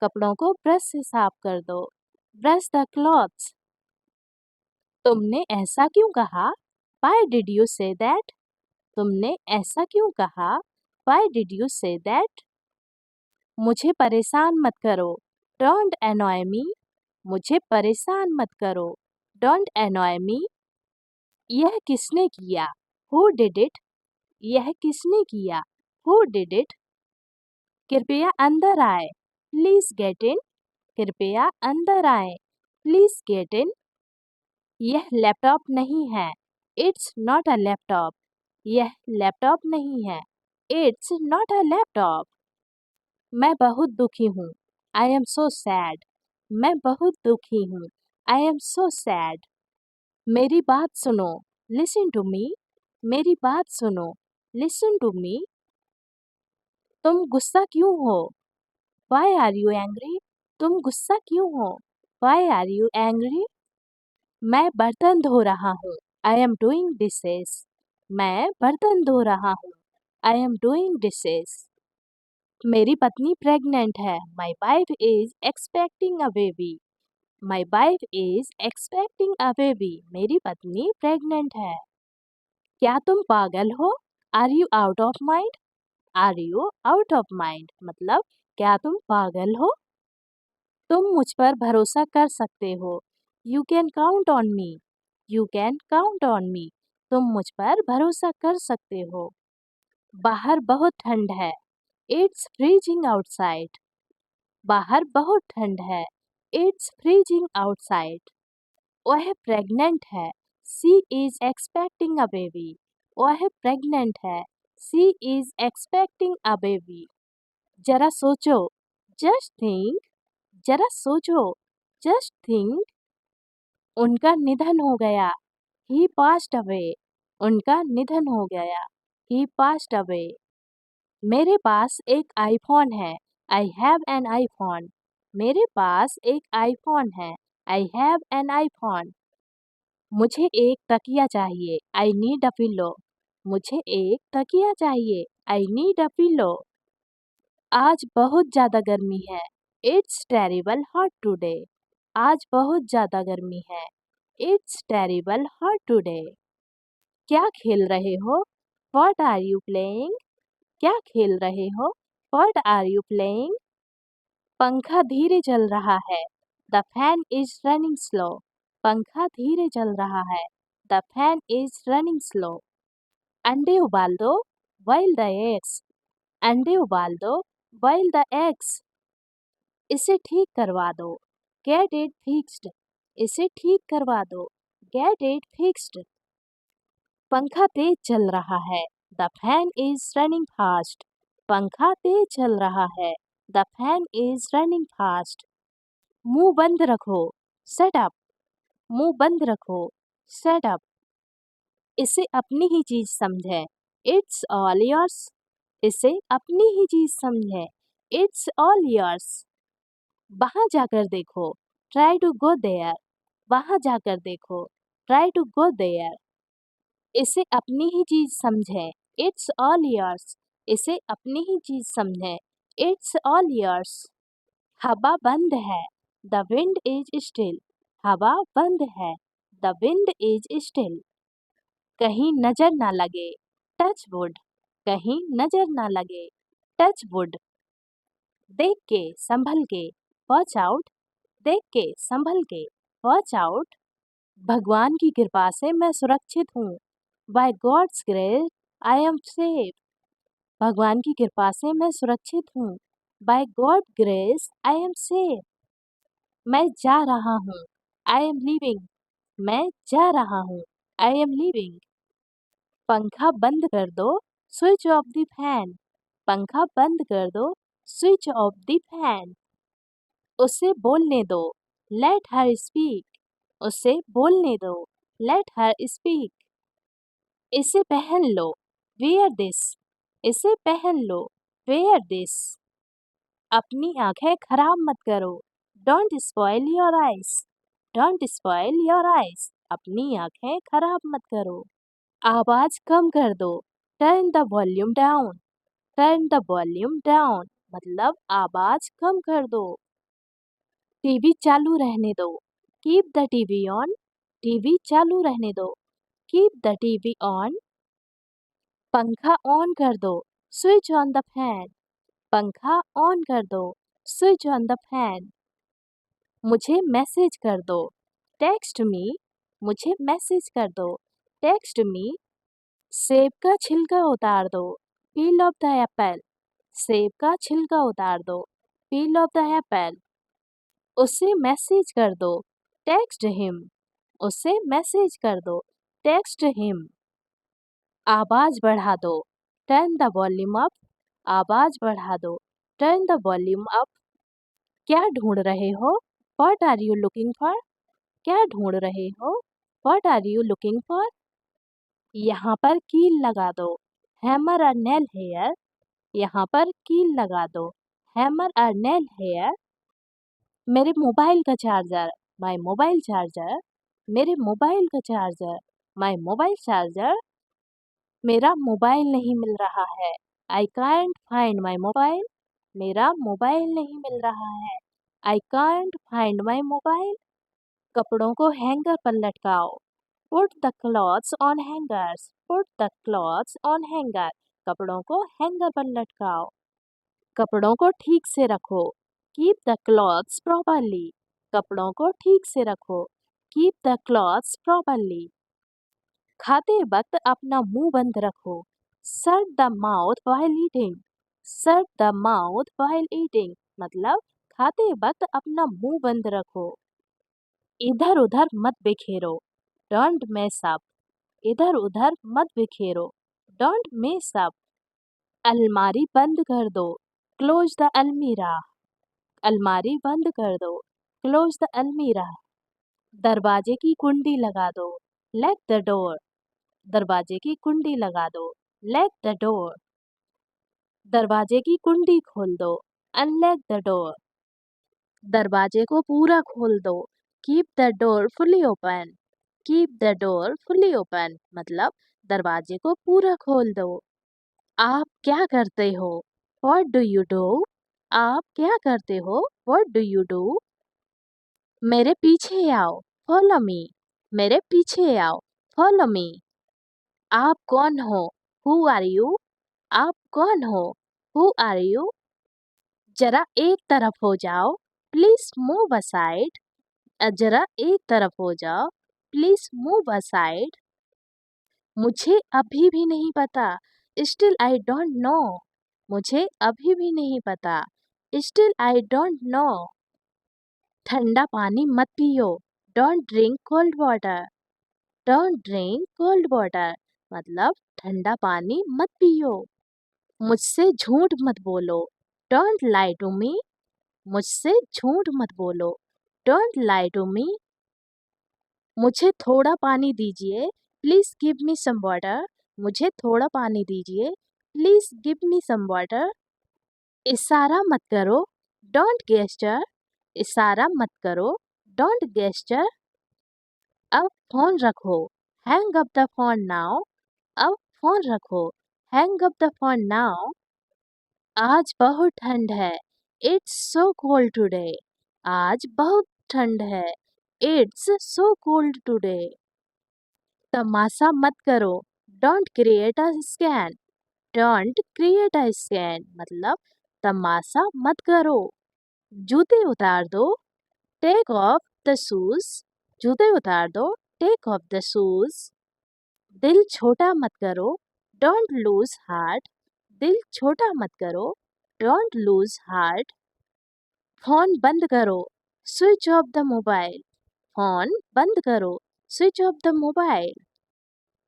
कपड़ों को ब्रश से साफ कर दो, ब्रश द क्लॉथ्स। तुमने ऐसा क्यों कहा, Why did you say that? तुमने ऐसा क्यों कहा, Why did you say that? मुझे परेशान मत करो, Don't annoy me, मुझे परेशान मत करो, Don't annoy me। यह किसने किया, Who did it? यह किसने किया, Who did it? कृपया अंदर आए, Please get in, कृपया अंदर आए, Please get in। यह लैपटॉप नहीं है, It's not a laptop, यह लैपटॉप नहीं है, It's not a laptop। मैं बहुत दुखी हूँ, I am so sad, मैं बहुत दुखी हूँ, I am so sad। मेरी बात सुनो, Listen to me, मेरी बात सुनो, Listen to me। तुम गुस्सा क्यों हो, Why are you angry? तुम गुस्सा क्यों हो, Why are you angry? मैं बर्तन धो रहा हूँ, I am doing dishes, मैं बर्तन धो रहा हूँ, I am doing dishes। मेरी पत्नी प्रेग्नेंट है, My wife is expecting a baby, My wife is expecting a baby, मेरी पत्नी प्रेग्नेंट है। क्या तुम पागल हो, Are you out of mind? Are you out of mind? मतलब क्या तुम पागल हो। तुम मुझ पर भरोसा कर सकते हो, You can count on me, You can count on me, तुम मुझ पर भरोसा कर सकते हो। बाहर बहुत ठंड है, It's freezing outside, बाहर बहुत ठंड है, It's freezing outside। वह प्रेग्नेंट है, She is expecting a baby, वह प्रेग्नेंट है, She is expecting a baby। जरा सोचो, Just think, जरा सोचो, Just think। उनका निधन हो गया, He passed away, उनका निधन हो गया, He passed away। मेरे पास एक आईफोन है, I have an iPhone, मेरे पास एक आईफोन है, I have an iPhone। मुझे एक तकिया चाहिए, I need a pillow, मुझे एक तकिया चाहिए, I need a pillow। आज बहुत ज़्यादा गर्मी है, It's terrible hot today, आज बहुत ज़्यादा गर्मी है, It's terrible hot today। क्या खेल रहे हो, What are you playing? क्या खेल रहे हो, What are you playing? पंखा धीरे चल रहा है, The fan is running slow, पंखा धीरे चल रहा है, The fan is running slow। अंडे उबाल दो, Boil the eggs, अंडे उबाल दो, Boil the eggs। इसे ठीक करवा दो, Get it fixed, इसे ठीक करवा दो, Get it fixed। पंखा तेज चल रहा है, The fan is running fast, पंखा तेज चल रहा है, The fan is running fast। मुंह बंद रखो, Shut up, मुंह बंद रखो, शट अप। इसे अपनी ही चीज समझे। It's all yours. इसे अपनी ही चीज समझे। It's all yours. वहां जाकर देखो। Try to go there. वहां जाकर देखो। Try to go there. इसे अपनी ही चीज समझे। It's all yours. इसे अपनी ही चीज समझे। It's all yours. हवा बंद है। The wind is still. हवा बंद है। The wind is still. कहीं नजर ना लगे। Touch wood. कहीं नजर ना लगे। Touch would. देख के संभल के। Watch out. देख के संभल के। Watch out. भगवान की कृपा से मैं सुरक्षित हूँ। By God's grace I am safe. भगवान की कृपा से मैं सुरक्षित हूँ। By God grace I am safe. मैं जा रहा हूँ। I am leaving. मैं जा रहा हूँ। I am leaving. पंखा बंद कर दो। Switch off the fan. पंखा बंद कर दो। Switch off the fan. उसे बोलने दो। Let her speak. उसे बोलने दो। Let her speak. इसे पहन लो। Where this. इसे पहन लो। Where this. अपनी आंखें खराब मत करो। Don't spoil your eyes. Don't spoil your eyes. अपनी आंखें खराब मत करो। आवाज कम कर दो। Turn the volume down. Turn the volume down मतलब आवाज कम कर दो। टीवी चालू रहने दो। Keep the TV on. TV चालू रहने दो। Keep the TV on. पंखा ऑन कर दो। Switch on the fan. पंखा ऑन कर दो। Switch on the fan. मुझे मैसेज कर दो। Text me. मुझे मैसेज कर दो। Text me. सेब का छिलका उतार दो। Peel off the apple. सेब का छिलका उतार दो। Peel off the apple. उसे मैसेज कर दो। Text him. उसे मैसेज कर दो। Text him. आवाज बढ़ा दो। Turn the volume up. आवाज बढ़ा दो। Turn the volume up. क्या ढूंढ रहे हो? What are you looking for? क्या ढूंढ रहे हो? What are you looking for? यहाँ पर कील लगा दो। Hammer a nail here. यहाँ पर कील लगा दो। Hammer a nail here. मेरे मोबाइल का चार्जर। My mobile charger. मेरे मोबाइल का चार्जर। My mobile charger. मेरा मोबाइल नहीं मिल रहा है। I can't find my mobile. मेरा मोबाइल नहीं मिल रहा है। I can't find my mobile. कपड़ों को हैंगर पर लटकाओ। Put the clothes on hangers. Put the clothes on hanger. कपड़ों को हैंगर पर लटकाओ। कपड़ों को ठीक से रखो। Keep the clothes properly. कपड़ों को ठीक से रखो। Keep the clothes properly. खाते वक्त अपना मुंह बंद रखो। Shut the mouth while eating. Shut the mouth while eating मतलब खाते वक्त अपना मुंह बंद रखो। इधर उधर मत बिखेरो। Don't mess up. इधर उधर मत बिखेरो। Don't mess up. अलमारी बंद कर दो। क्लोज द अलमीरा। अलमारी बंद कर दो। क्लोज द अलमीरा। दरवाजे की कुंडी लगा दो। Lock the door. दरवाजे की कुंडी लगा दो। Lock the door. दरवाजे की कुंडी खोल दो। Unlock the door. दरवाजे को पूरा खोल दो। Keep the door fully open. Keep the door fully open मतलब दरवाजे को पूरा खोल दो। आप क्या करते हो? What do you do? आप क्या करते हो? What do you do? मेरे पीछे आओ। Follow me. मेरे पीछे आओ। Follow me. आप कौन हो? Who are you? आप कौन हो? Who are you? जरा एक तरफ हो जाओ। Please move aside. जरा एक तरफ हो जाओ। Please move aside. मुझे अभी भी नहीं पता। Still I don't know. मुझे अभी भी नहीं पता। Still I don't know. ठंडा पानी मत पियो। Don't drink cold water. Don't drink cold water मतलब ठंडा पानी मत पियो। मुझसे झूठ मत बोलो। Don't lie to me. मुझसे झूठ मत बोलो। Don't lie to me. मुझे थोड़ा पानी दीजिए, please give me some water. मुझे थोड़ा पानी दीजिए, please give me some water. इशारा मत करो, डोंट गेस्चर। इशारा मत करो, डोंट गेस्चर। अब फोन रखो, hang up the phone now. अब फोन रखो, hang up the phone now. आज बहुत ठंड है, इट्स सो कोल्ड टुडे। आज बहुत ठंड है, इट्स सो कोल्ड टुडे। तमाशा मत करो, don't create a scan. Don't create a scan मतलब तमाशा मत करो। जूते उतार दो, टेक ऑफ द शूज। जूते उतार दो, टेक ऑफ द शूज। दिल छोटा मत करो, डोंट लूज हार्ट। दिल छोटा मत करो, डोंट लूज हार्ट। फोन बंद करो, switch off the mobile. Phone बंद करो, स्विच ऑफ द मोबाइल।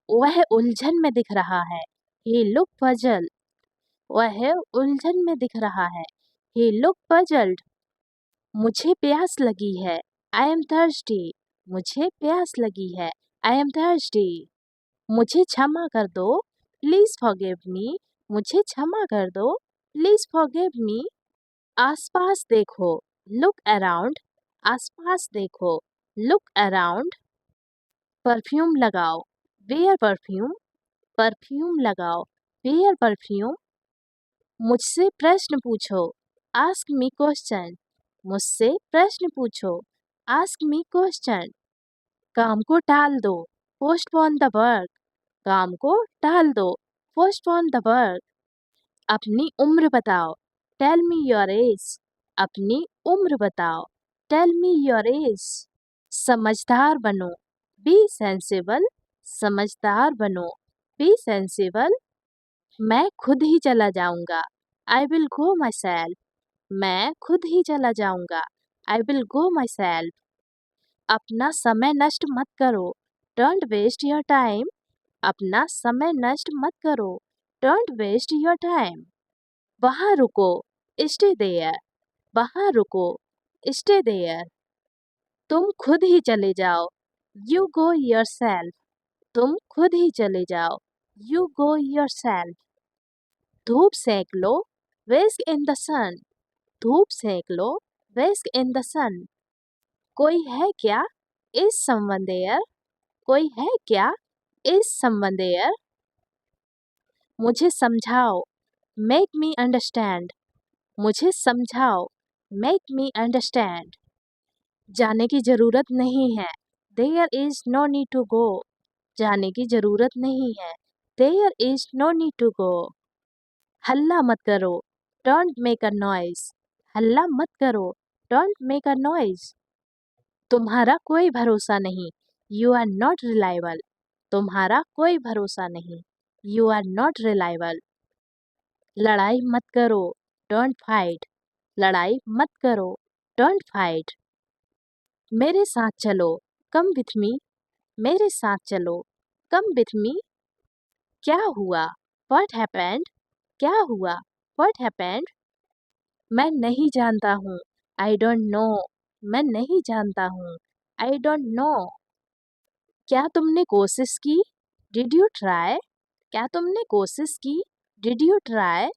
वह उलझन में दिख रहा है, ही लुक पजल। वह उलझन में दिख रहा है, ही लुक पजल्ड। मुझे प्यास लगी है, आई एम थर्स्टी। मुझे प्यास लगी है, आई एम थर्स्टी। मुझे क्षमा कर दो, प्लीज फॉरगिव मी। मुझे क्षमा कर दो, प्लीज फॉरगिव मी। आसपास देखो, लुक अराउंड। आसपास देखो, लुक अराउंड। परफ्यूम लगाओ, वेयर परफ्यूम। परफ्यूम लगाओ, वेयर परफ्यूम। मुझसे प्रश्न पूछो, आस्क मी क्वेश्चन। मुझसे प्रश्न पूछो, आस्क मी क्वेश्चन। काम को टाल दो, पोस्टपोन द वर्क। काम को टाल दो, पोस्टपोन द वर्क। अपनी उम्र बताओ, टेल मी योर एज। अपनी उम्र बताओ, टेल मी योर एज। समझदार बनो, बी सेंसिबल। समझदार बनो, बी सेंसिबल। मैं खुद ही चला जाऊंगा, आई विल गो माई सेल्फ। मैं खुद ही चला जाऊंगा, आई विल गो माई सेल्फ। अपना समय नष्ट मत करो, डोंट वेस्ट योर टाइम। अपना समय नष्ट मत करो, डोंट वेस्ट योर टाइम। वहाँ रुको, स्टे देयर। वहाँ रुको, स्टे देयर। तुम खुद ही चले जाओ, यू गो योरसेल्फ। तुम खुद ही चले जाओ, यू गो योरसेल्फ। धूप सेक लो, बेस्क इन द सन। धूप सेक लो, बेस्क इन द सन। कोई है क्या, इज समवन देयर। कोई है क्या, इज समवन देयर। मुझे समझाओ, मेक मी अंडरस्टैंड। मुझे समझाओ, मेक मी अंडरस्टैंड। जाने की जरूरत नहीं है, there is no need to go. जाने की जरूरत नहीं है, there is no need to go. हल्ला मत करो, डोंट मेक अ नॉइज। हल्ला मत करो, डोंट मेक अ नॉइज। तुम्हारा कोई भरोसा नहीं, यू आर नॉट रिलायबल। तुम्हारा कोई भरोसा नहीं, यू आर नॉट रिलायबल। लड़ाई मत करो, डोंट फाइट। लड़ाई मत करो, डोंट फाइट। मेरे साथ चलो, कम विथ मी। मेरे साथ चलो, कम विथ मी। क्या हुआ, व्हाट हैपेंड। क्या हुआ, व्हाट हैपेंड। मैं नहीं जानता हूँ, आई डोंट नो। मैं नहीं जानता हूँ, आई डोंट नो। क्या तुमने कोशिश की, डिड यू ट्राई। क्या तुमने कोशिश की, डिड यू ट्राई।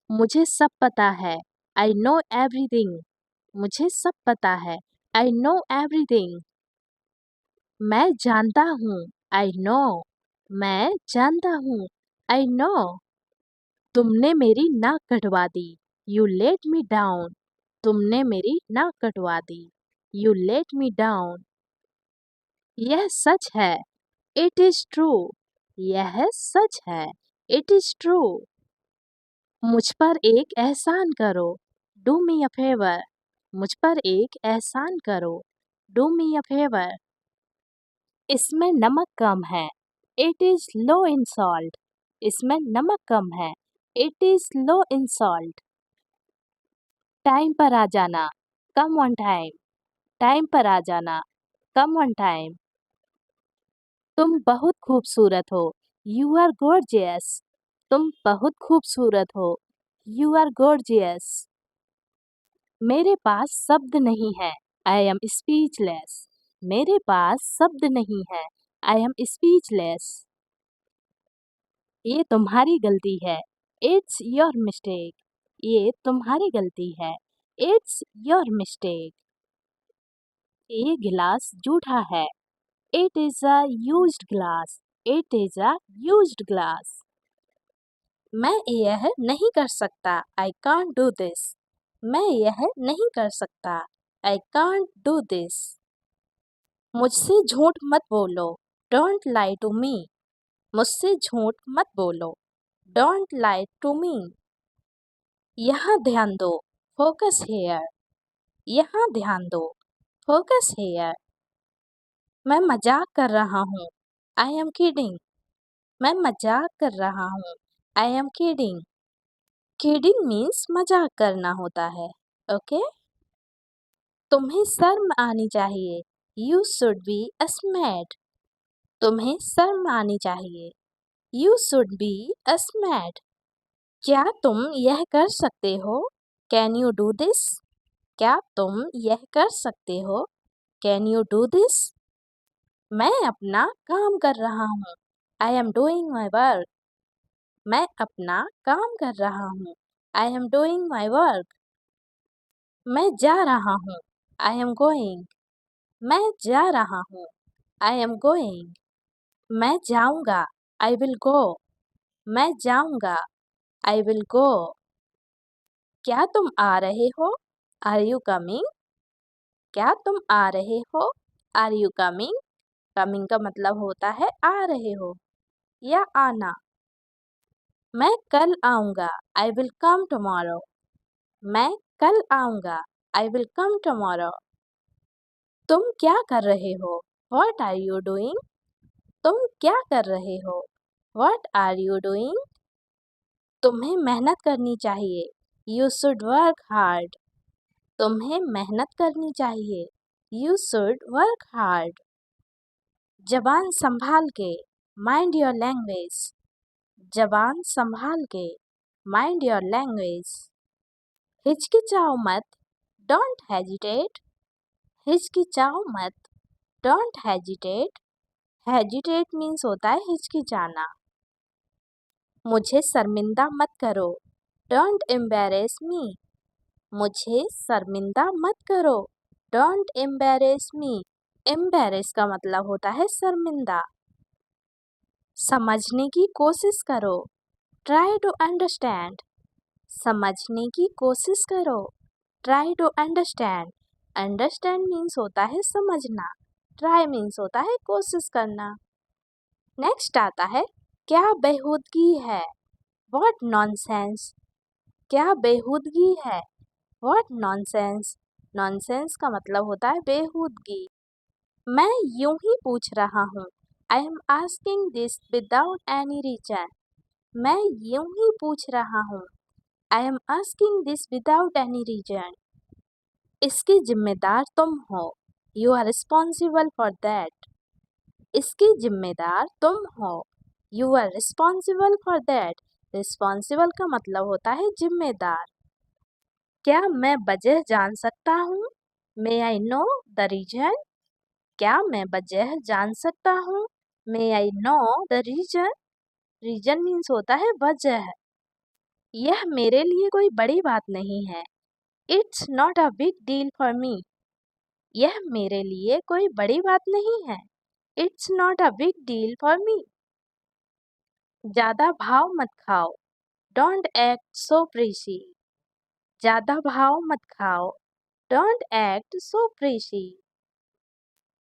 मुझे सब पता है, आई नो एवरीथिंग। मुझे सब पता है, आई नो एवरीथिंग। मैं जानता हूँ, आई नो। मैं जानता हूँ, आई नो। तुमने मेरी नाक कटवा दी, यू लेट मी डाउन। तुमने मेरी नाक कटवा दी, यू लेट मी डाउन। यह सच है, इट इज ट्रू। यह सच है, इट इज ट्रू। मुझ पर एक एहसान करो, डू मी अ फेवर। मुझ पर एक एहसान करो, डू मी अ फेवर। इसमें नमक कम है, it is low in salt. इसमें नमक कम है, it is low in salt. Time पर आ जाना, कम ऑन टाइम। टाइम पर आ जाना, कम ऑन टाइम। तुम बहुत खूबसूरत हो, यू आर गॉर्जियस। तुम बहुत खूबसूरत हो, यू आर गॉर्जियस। मेरे पास शब्द नहीं है, आई एम स्पीचलेस। मेरे पास शब्द नहीं है। I am speechless. ये तुम्हारी गलती है। It's your mistake. ये तुम्हारी गलती है। It's your mistake. ये गिलास जूठा है। It is a used glass. It is a used glass. मैं यह नहीं कर सकता। I can't do this. मैं यह नहीं कर सकता। I can't do this. मुझसे झूठ मत बोलो। Don't lie to me. मुझसे झूठ मत बोलो। Don't lie to me. यहाँ ध्यान दो। Focus here. यहाँ ध्यान दो। Focus here. मैं मजाक कर रहा हूँ। I am kidding. मैं मजाक कर रहा हूँ। I am kidding. Kidding means मजाक करना होता है। ओके। तुम्हें शर्म आनी चाहिए। You should be ashamed. तुम्हें शर्म आनी चाहिए। You should be ashamed. क्या तुम यह कर सकते हो? Can you do this? क्या तुम यह कर सकते हो? Can you do this? मैं अपना काम कर रहा हूँ। I am doing my work. मैं अपना काम कर रहा हूँ। I am doing my work. मैं जा रहा हूँ। I am going. मैं जा रहा हूँ। I am going. मैं जाऊँगा। I will go. मैं जाऊँगा। I will go. क्या तुम आ रहे हो? Are you coming? क्या तुम आ रहे हो? Are you coming? कमिंग का मतलब होता है आ रहे हो या आना। मैं कल आऊँगा। I will come tomorrow. मैं कल आऊँगा। I will come tomorrow. तुम क्या कर रहे हो? What are you doing? तुम क्या कर रहे हो? What are you doing? तुम्हें मेहनत करनी चाहिए। You should work hard. तुम्हें मेहनत करनी चाहिए। You should work hard. जबान संभाल के। Mind your language. जबान संभाल के। Mind your language. हिचकिचाओ मत। Don't hesitate. हिचकिचाओ मत। Don't hesitate. Hesitate means होता है हिचकिचाना। मुझे शर्मिंदा मत करो। Don't embarrass me. मुझे शर्मिंदा मत करो। Don't embarrass me. Embarrass का मतलब होता है शर्मिंदा। समझने की कोशिश करो। Try to understand. समझने की कोशिश करो। Try to understand. Understand means होता है समझना। Try means होता है कोशिश करना। नेक्स्ट आता है क्या बेहूदगी है। What nonsense. क्या बेहूदगी है। What nonsense. Nonsense का मतलब होता है बेहूदगी। मैं यूं ही पूछ रहा हूँ। I am asking this without any reason. मैं यूं ही पूछ रहा हूँ। I am asking this without any reason. इसके जिम्मेदार तुम हो। You are responsible for that. इसके जिम्मेदार तुम हो। You are responsible for that. Responsible का मतलब होता है जिम्मेदार। क्या मैं वजह जान सकता हूँ? May I know the reason? क्या मैं वजह जान सकता हूँ? May I know the reason? Reason means होता है वजह। यह मेरे लिए कोई बड़ी बात नहीं है। It's not a big deal for me. यह मेरे लिए कोई बड़ी बात नहीं है। It's not a big deal for me. ज्यादा भाव मत खाओ। Don't act so preachy. ज्यादा भाव मत खाओ। Don't act so preachy.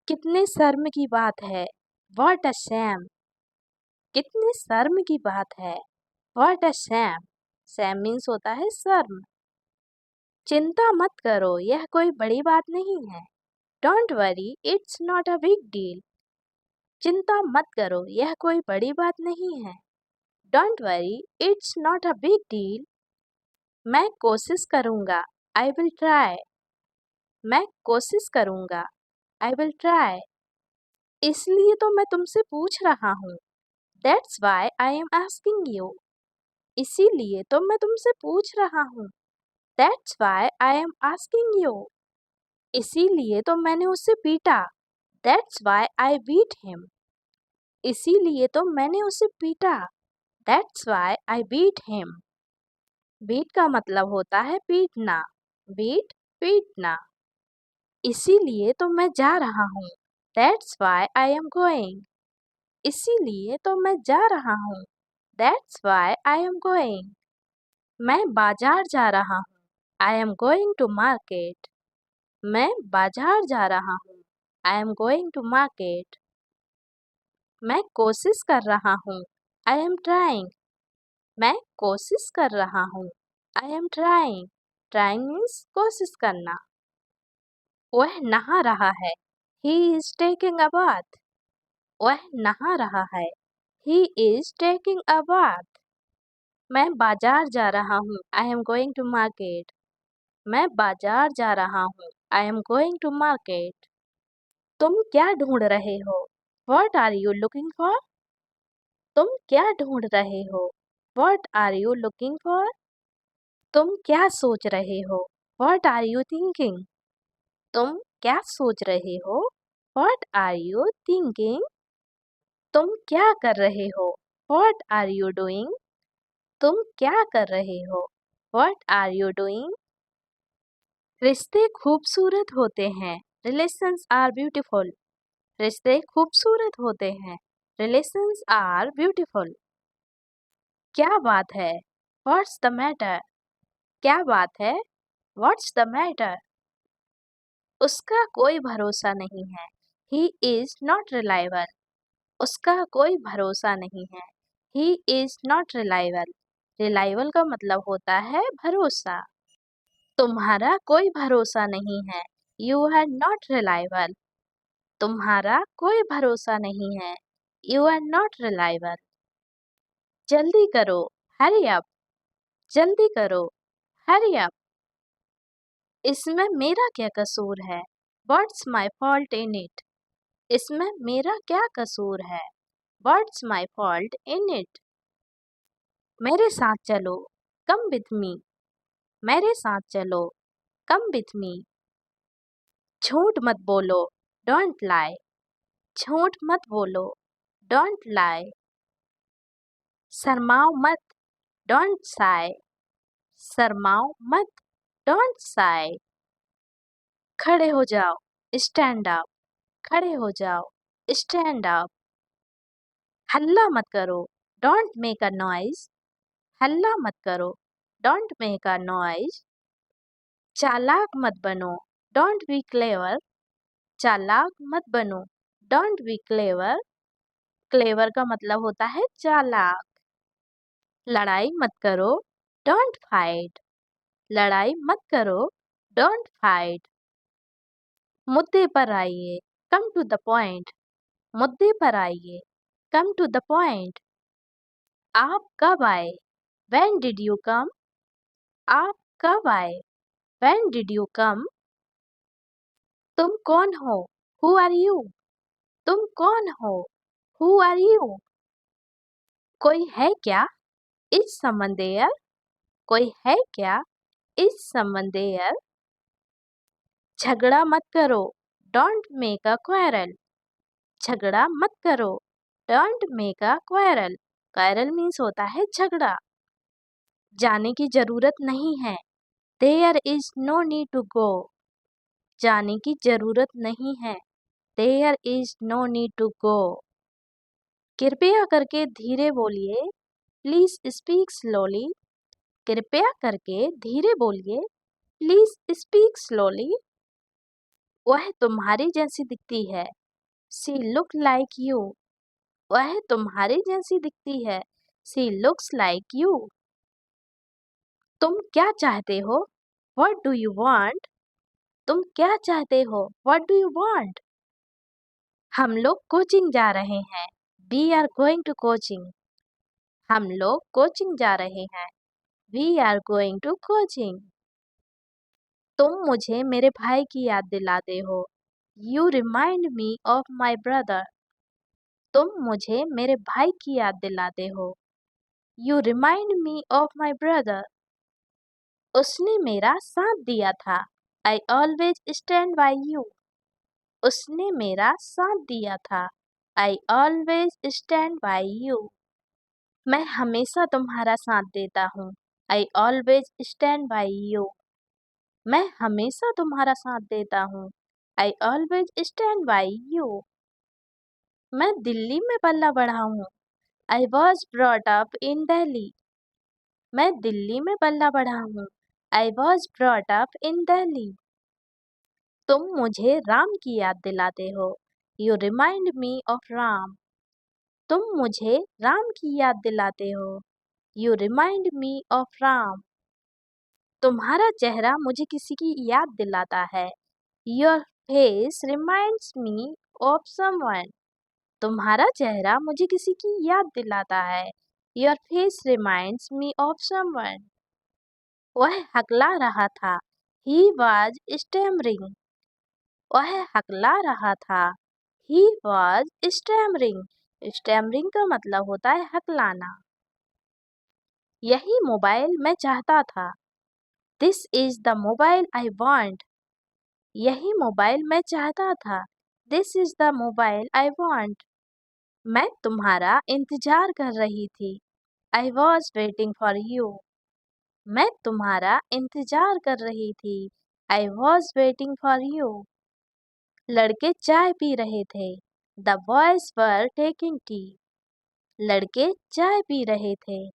कितने शर्म की बात है। What a shame. कितने शर्म की बात है। What a shame. Shame means होता है शर्म। चिंता मत करो यह कोई बड़ी बात नहीं है। Don't worry, it's not a big deal. चिंता मत करो यह कोई बड़ी बात नहीं है। Don't worry, it's not a big deal. मैं कोशिश करूँगा। I will try. मैं कोशिश करूँगा। I will try. इसलिए तो मैं तुमसे पूछ रहा हूँ। That's why I am asking you. इसीलिए तो मैं तुमसे पूछ रहा हूँ। That's why I am asking you. इसीलिए तो मैंने उसे पीटा। That's why I beat him. इसीलिए तो मैंने उसे पीटा. That's why I beat him. Beat का मतलब होता है पीटना. Beat पीटना. इसीलिए तो मैं जा रहा हूँ. That's why I am going. इसीलिए तो मैं जा रहा हूँ. That's why I am going. मैं बाजार जा रहा हूँ. I am going to market. मैं बाजार जा रहा हूँ. I am going to market. मैं कोशिश कर रहा हूँ. I am trying. मैं कोशिश कर रहा हूँ. I am trying. Trying means कोशिश करना. वह नहा रहा है. He is taking a bath. वह नहा रहा है. He is taking a bath. मैं बाजार जा रहा हूँ. I am going to market. मैं बाजार जा रहा हूँ. I am going to market. तुम क्या ढूंढ रहे हो? What are you looking for? तुम क्या ढूंढ रहे हो? What are you looking for? तुम क्या सोच रहे हो? What are you thinking? तुम क्या सोच रहे हो? What are you thinking? तुम क्या कर रहे हो? What are you doing? तुम क्या कर रहे हो? What are you doing? रिश्ते खूबसूरत होते हैं. Relations are beautiful. रिश्ते खूबसूरत होते हैं. Relations are beautiful. क्या बात है? What's the matter? क्या बात है? What's the matter? उसका कोई भरोसा नहीं है. He is not reliable. उसका कोई भरोसा नहीं है. He is not reliable. Reliable का मतलब होता है भरोसा. तुम्हारा कोई भरोसा नहीं है. You are not reliable. तुम्हारा कोई भरोसा नहीं है. You are not reliable. जल्दी करो. Hurry up. जल्दी करो. Hurry up. इसमें मेरा क्या कसूर है? What's my fault in it? इसमें मेरा क्या कसूर है? What's my fault in it? मेरे साथ चलो. Come with me. मेरे साथ चलो. Come with me. झूठ मत बोलो. Don't lie. झूठ मत बोलो. Don't lie. शर्माओ मत. Don't sigh. शर्माओ मत. Don't sigh. खड़े हो जाओ. Stand up. खड़े हो जाओ. Stand up. हल्ला मत करो. Don't make a noise. हल्ला मत करो. Don't make a noise. चालाक मत बनो. Don't be clever. चालाक मत बनो. Don't be clever. Clever का मतलब होता है चालाक. लड़ाई मत करो. Don't fight. लड़ाई मत करो. Don't fight. मुद्दे पर आइए. Come to the point. मुद्दे पर आइए. Come to the point. आप कब आए? When did you come? आप कब आए? When did you come? तुम कौन हो? Who are you? तुम कौन हो? Who are you? कोई है क्या? Is someone there? कोई है क्या? Is someone there? झगड़ा मत करो. Don't make a quarrel. झगड़ा मत करो. Don't make a quarrel. Quarrel means होता है झगड़ा. जाने की जरूरत नहीं है. There is no need to go. जाने की जरूरत नहीं है. There is no need to go. कृपया करके धीरे बोलिए. Please speak slowly. कृपया करके धीरे बोलिए. Please speak slowly. वह तुम्हारी जैसी दिखती है. She look like you. वह तुम्हारी जैसी दिखती है. She looks like you. तुम क्या चाहते हो? What do you want? तुम क्या चाहते हो? What do you want? हम लोग कोचिंग जा रहे हैं. We are going to coaching. हम लोग कोचिंग जा रहे हैं. We are going to coaching. तुम मुझे मेरे भाई की याद दिलाते हो. You remind me of my brother. तुम मुझे मेरे भाई की याद दिलाते हो. You remind me of my brother. उसने मेरा साथ दिया था. I always stand by you. उसने मेरा साथ दिया था। I always stand by you. मैं हमेशा तुम्हारा साथ देता हूँ। I always stand by you. मैं हमेशा तुम्हारा साथ देता हूँ। I always stand by you. मैं दिल्ली में पला बढ़ा हूँ। I was brought up in Delhi. मैं दिल्ली में पला बढ़ा हूँ। I was brought up in Delhi. तुम मुझे राम की याद दिलाते हो। You remind me of Ram. तुम मुझे राम की याद दिलाते हो। You remind me of Ram. तुम्हारा चेहरा मुझे किसी की याद दिलाता है। Your face reminds me of someone. तुम्हारा चेहरा मुझे किसी की याद दिलाता है। Your face reminds me of someone. वह हकला रहा था। He was stammering. वह हकला रहा था। He was stammering. Stammering का मतलब होता है हकलाना। यही मोबाइल मैं चाहता था। This is the mobile I want. यही मोबाइल मैं चाहता था। This is the mobile I want. मैं तुम्हारा इंतजार कर रही थी। I was waiting for you. मैं तुम्हारा इंतजार कर रही थी। I was waiting for you. लड़के चाय पी रहे थे। The boys were taking tea. लड़के चाय पी रहे थे।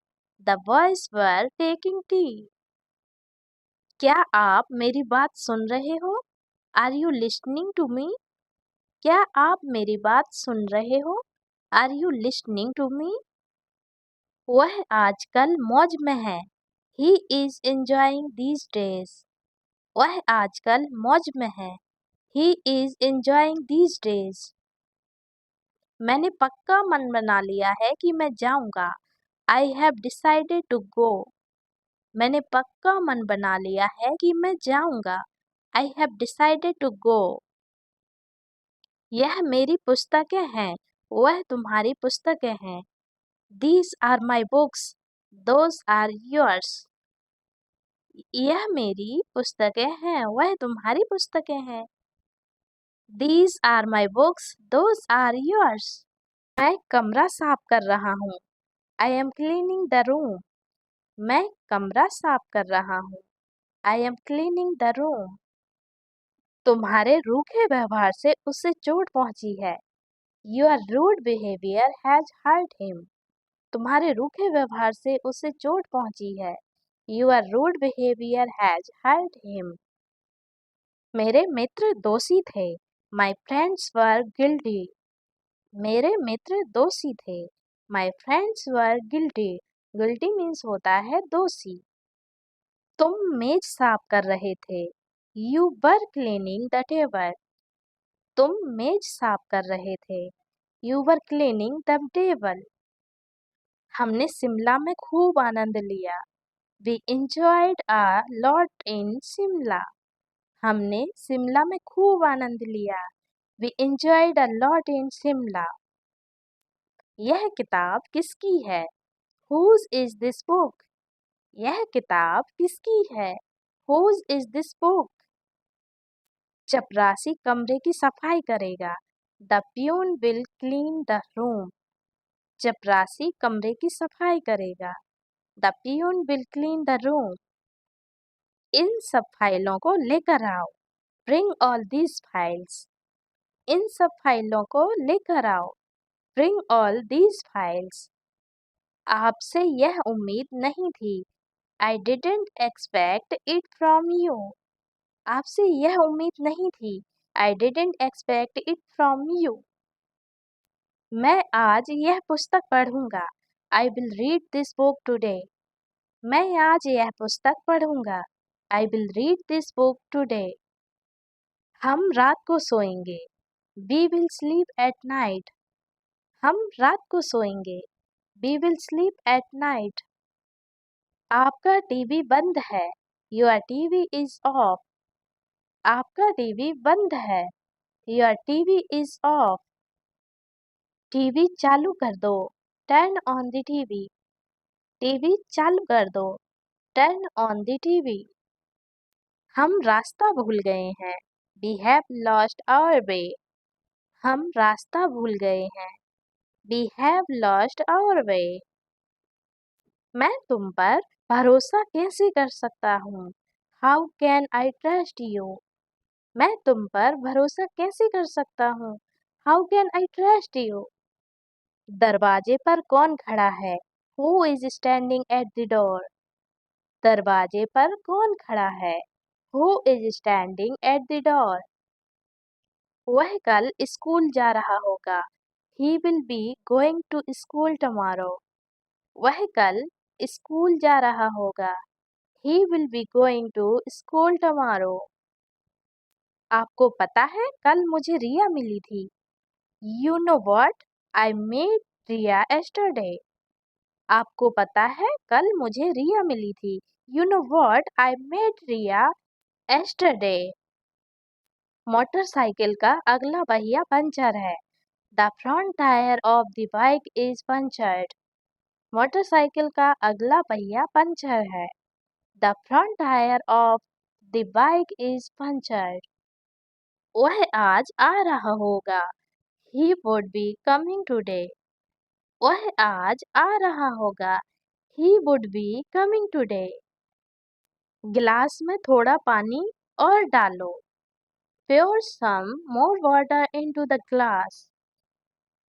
The boys were taking tea. क्या आप मेरी बात सुन रहे हो? Are you listening to me? क्या आप मेरी बात सुन रहे हो? Are you listening to me? वह आजकल मौज में है। He is enjoying these days. वह आजकल मौज में है। He is enjoying these days. मैंने पक्का मन बना लिया है कि मैं जाऊंगा। I have decided to go. मैंने पक्का मन बना लिया है कि मैं जाऊंगा। I have decided to go. यह मेरी पुस्तकें हैं। वह तुम्हारी पुस्तकें हैं। These are my books. Those are yours. यह मेरी पुस्तकें हैं। वह तुम्हारी पुस्तकें हैं। These are my books. Those are yours. मैं कमरा साफ कर रहा हूँ। I am cleaning the room. मैं कमरा साफ कर रहा हूँ। I am cleaning the room. तुम्हारे रूखे व्यवहार से उसे चोट पहुंची है। Your rude behavior has hurt him. तुम्हारे रूखे व्यवहार से उसे चोट पहुंची है। Your rude behavior has hurt him. मेरे मित्र दोषी थे। My friends were guilty. मेरे मित्र दोषी थे। My friends were guilty. Guilty means होता है दोषी। तुम मेज साफ कर रहे थे। You were cleaning the table. तुम मेज साफ कर रहे थे। You were cleaning the table. हमने शिमला में खूब आनंद लिया। We enjoyed a lot in Shimla. हमने शिमला में खूब आनंद लिया। We enjoyed a lot in Shimla. यह किताब किसकी है? Whose is this book? यह किताब किसकी है? Whose is this book? चपरासी कमरे की सफाई करेगा। The peon will clean the room. चपरासी कमरे की सफाई करेगा। The peon will clean the room. इन सब फाइलों को लेकर आओ। Bring all these files. इन सब फाइलों को लेकर आओ। Bring all these files. आपसे यह उम्मीद नहीं थी। I didn't expect it from you. आपसे यह उम्मीद नहीं थी। I didn't expect it from you. मैं आज यह पुस्तक पढ़ूंगा। I will read this book today. मैं आज यह पुस्तक पढ़ूंगा। I will read this book today. हम रात को सोएंगे। We will sleep at night. हम रात को सोएंगे। We will sleep at night. आपका टीवी बंद है। Your TV is off. आपका टीवी बंद है। Your TV is off. TV चालू कर दो। Turn on the TV. TV चालू कर दो। Turn on the TV. हम रास्ता भूल गए हैं। We have lost our way. हम रास्ता भूल गए हैं। We have lost our way. मैं तुम पर भरोसा कैसे कर सकता हूँ? How can I trust you? मैं तुम पर भरोसा कैसे कर सकता हूँ? How can I trust you? दरवाजे पर कौन खड़ा है? Who is standing at the door? दरवाजे पर कौन खड़ा है? Who is standing at the door? वह कल स्कूल जा रहा होगा। He will be going to school tomorrow. वह कल स्कूल जा रहा होगा। He will be going to school tomorrow. आपको पता है कल मुझे रिया मिली थी। You know what? I met Riya yesterday. आपको पता है कल मुझे रिया मिली थी। You know what? I met Riya yesterday. Motorcycle का अगला पहिया पंचर है। The front tire of the bike is punctured. Motorcycle का अगला पहिया पंचर है। The front tire of the bike is punctured. वह आज आ रहा होगा। He would be coming today. वह आज आ रहा होगा। He would be coming today. गिलास में थोड़ा पानी और डालो। Pour some more water into the glass.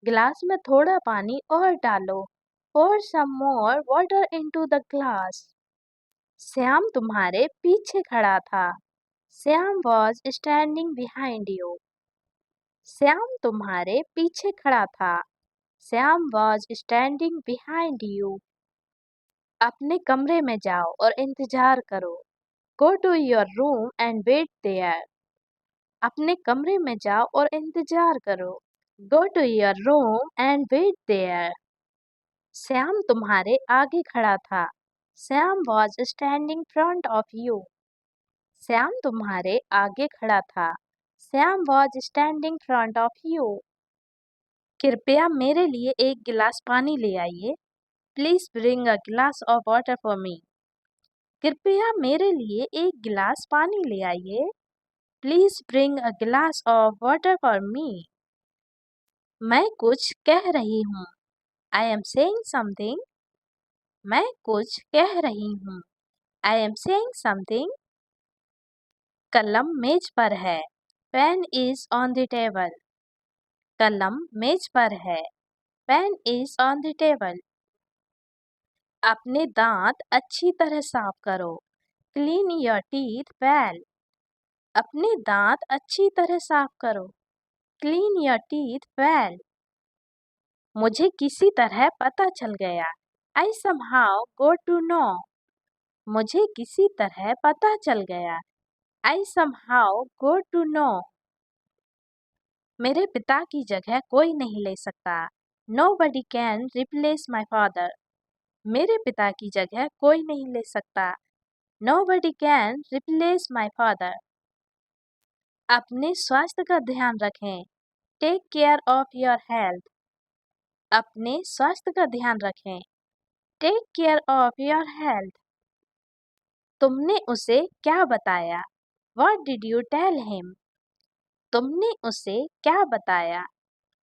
गिलास में थोड़ा पानी और डालो। Pour some more water into the glass. Shyam तुम्हारे पीछे खड़ा था। Shyam was standing behind you. Shyam तुम्हारे पीछे खड़ा था। Shyam was standing behind you. अपने कमरे में जाओ और इंतजार करो। Go to your room and wait there. अपने कमरे में जाओ और इंतजार करो। Go to your room and wait there. Shyam तुम्हारे आगे खड़ा था। Shyam was standing front of you. Shyam तुम्हारे आगे खड़ा था। Shyam was standing front of you. कृपया मेरे लिए एक गिलास पानी ले आइए। Please bring a glass of water for me. कृपया मेरे लिए एक गिलास पानी ले आइए। Please bring a glass of water for me. मैं कुछ कह रही हूँ। I am saying something. मैं कुछ कह रही हूँ। I am saying something. कलम मेज पर है। Pen is on the table. कलम मेज पर है। Pen is on the table. अपने दांत अच्छी तरह साफ करो। Clean your teeth well. अपने दांत अच्छी तरह साफ करो। Clean your teeth well. मुझे किसी तरह पता चल गया। I somehow got to know. मुझे किसी तरह पता चल गया। I somehow got to know. मेरे पिता की जगह कोई नहीं ले सकता। Nobody can replace my father. मेरे पिता की जगह कोई नहीं ले सकता। Nobody can replace my father. अपने स्वास्थ्य का ध्यान रखें। Take care of your health. अपने स्वास्थ्य का ध्यान रखें। Take care of your health. तुमने उसे क्या बताया? What did you tell him? तुमने उसे क्या बताया?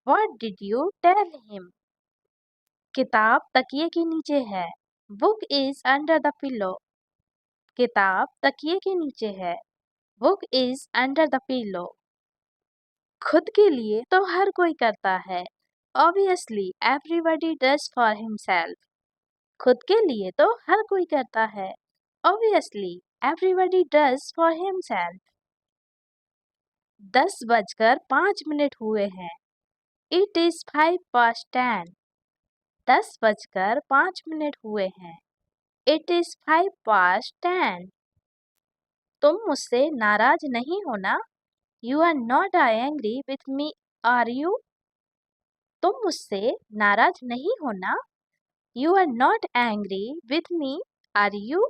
What did you tell him? किताब तकिए के नीचे है। Book is under the pillow. किताब तकिए के नीचे है। Book is under the pillow. खुद के लिए तो हर कोई करता है। Obviously, everybody does for himself. खुद के लिए तो हर कोई करता है। Obviously, everybody does for himself. 10:05 हुए हैं। It is 5:10. 10:05 हुए हैं। It is 5:10. तुम मुझसे नाराज नहीं हो ना? You are not angry with me, are you? तुम मुझसे नाराज नहीं हो ना? You are not angry with me, are you?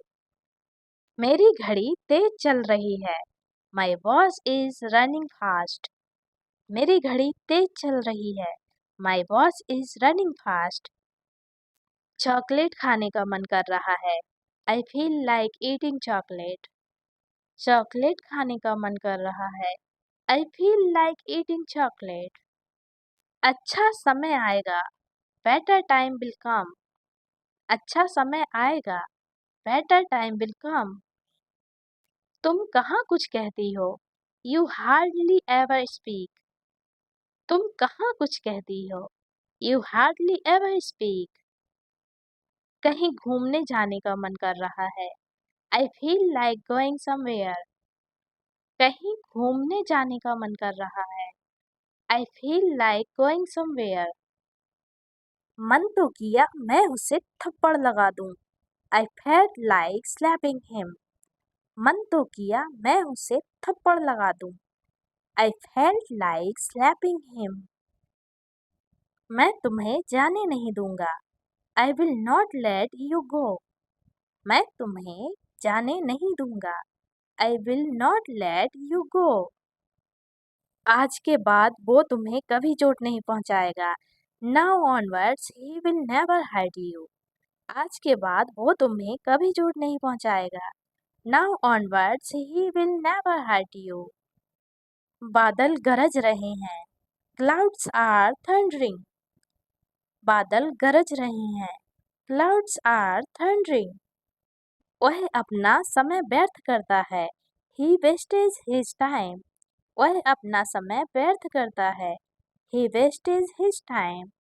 मेरी घड़ी तेज चल रही है। My watch is running fast. मेरी घड़ी तेज चल रही है। My watch is running fast. Chocolate खाने का मन कर रहा है। I feel like eating chocolate. Chocolate खाने का मन कर रहा है। I feel like eating chocolate. अच्छा समय आएगा. Better time will come. अच्छा समय आएगा. Better time will come. तुम कहाँ कुछ कहती हो? You hardly ever speak. तुम कहाँ कुछ कहती हो? You hardly ever speak. कहीं घूमने जाने का मन कर रहा है. I feel like going somewhere. कहीं घूमने जाने का मन कर रहा है. I feel like going somewhere. मन तो किया मैं उसे थप्पड़ लगा दूं. I felt like slapping him. मन तो किया मैं उसे थप्पड़ लगा दूं. I felt like slapping him. मैं तुम्हें जाने नहीं दूंगा. I will not let you go. मैं तुम्हें जाने नहीं दूंगा. I will not let you go. आज के बाद वो तुम्हें कभी चोट नहीं पहुंचाएगा. Now onwards he will never hurt you. आज के बाद वो तुम्हें कभी चोट नहीं पहुंचाएगा. Now onwards he will never hurt you. बादल गरज रहे हैं. Clouds are thundering. बादल गरज रहे हैं. Clouds are thundering. वह अपना समय व्यर्थ करता है. He wastes his time. वह अपना समय व्यर्थ करता है. He wastes his time.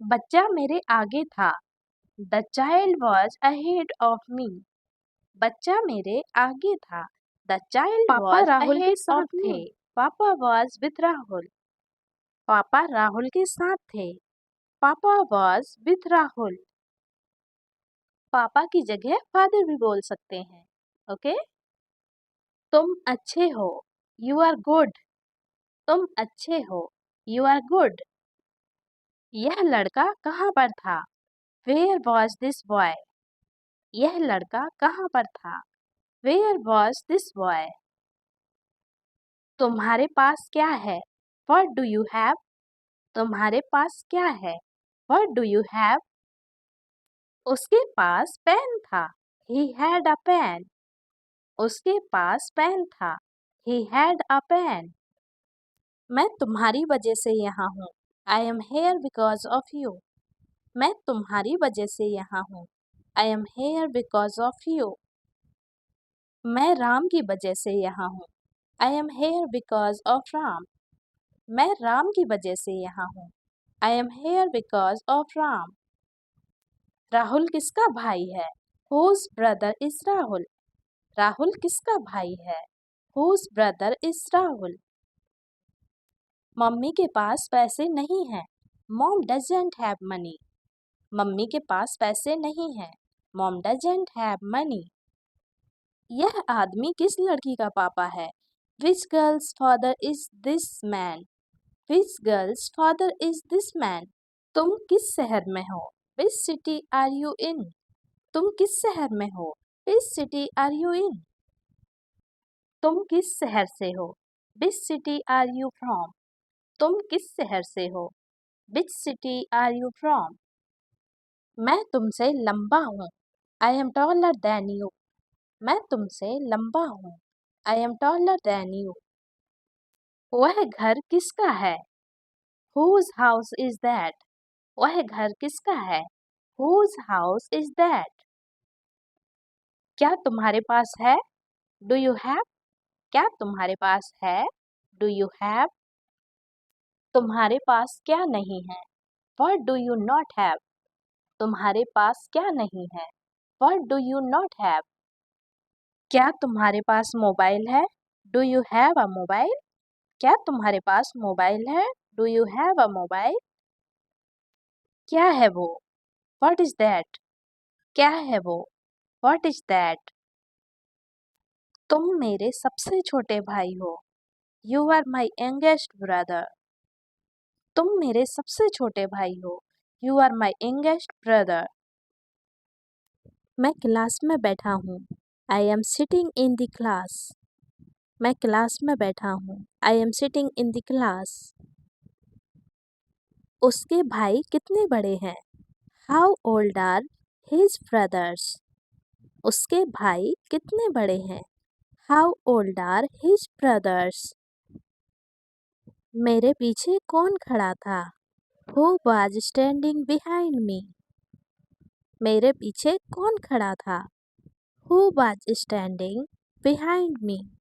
बच्चा मेरे आगे था. The child was ahead of me. बच्चा मेरे आगे था. The child पापा was राहुल के ahead साथ of थे. me. पापा was with राहुल. पापा राहुल के साथ थे. पापा was with राहुल. पापा की जगह फादर भी बोल सकते हैं. ओके? तुम अच्छे हो. You are good. तुम अच्छे हो. You are good. यह लड़का कहाँ पर था? Where was this boy? यह लड़का कहाँ पर था? Where was this boy? तुम्हारे पास क्या है? What do you have? तुम्हारे पास क्या है? What do you have? उसके पास पेन था. He had a pen. उसके पास पेन था. He had a pen. मैं तुम्हारी वजह से यहाँ हूँ. I am here because of you. मैं तुम्हारी वजह से यहाँ हूँ. I am here because of you. मैं राम की वजह से यहाँ हूँ. I am here because of Ram. मैं राम की वजह से यहाँ हूँ. I am here because of Ram. Rahul किसका भाई है? Whose brother is Rahul? Rahul किसका भाई है? Whose brother is Rahul? Mummy के पास पैसे नहीं हैं. Mom doesn't have money. Mummy के पास पैसे नहीं हैं. Mom doesn't have money. यह आदमी किस लड़की का पापा है? Which girl's father is this man? Which girl's father is this man? तुम किस शहर में हो? Which city are you in? तुम किस शहर में हो? Which city are you in? तुम किस शहर से हो? Which city are you from? तुम किस शहर से हो? Which city are you from? मैं तुमसे लंबा हूँ. I am taller than you. मैं तुमसे लंबा हूँ. I am taller than you. वह घर किसका है? Whose house is that? वह घर किसका है? Whose house is that? क्या तुम्हारे पास है? Do you have? क्या तुम्हारे पास है? Do you have? तुम्हारे पास क्या नहीं है? What do you not have? तुम्हारे पास क्या नहीं है? What do you not have? क्या तुम्हारे पास मोबाइल है? Do you have a mobile? क्या तुम्हारे पास मोबाइल है? Do you have a mobile? क्या है वो? What is that? क्या है वो? What is that? तुम मेरे सबसे छोटे भाई हो. You are my youngest brother. तुम मेरे सबसे छोटे भाई हो. You are my youngest brother. मैं क्लास में बैठा हूँ. I am sitting in the class. मैं क्लास में बैठा हूँ. I am sitting in the class. उसके भाई कितने बड़े हैं? How old are his brothers? उसके भाई कितने बड़े हैं? How old are his brothers? मेरे पीछे कौन खड़ा था? Who was standing behind me? मेरे पीछे कौन खड़ा था? Who was standing behind me?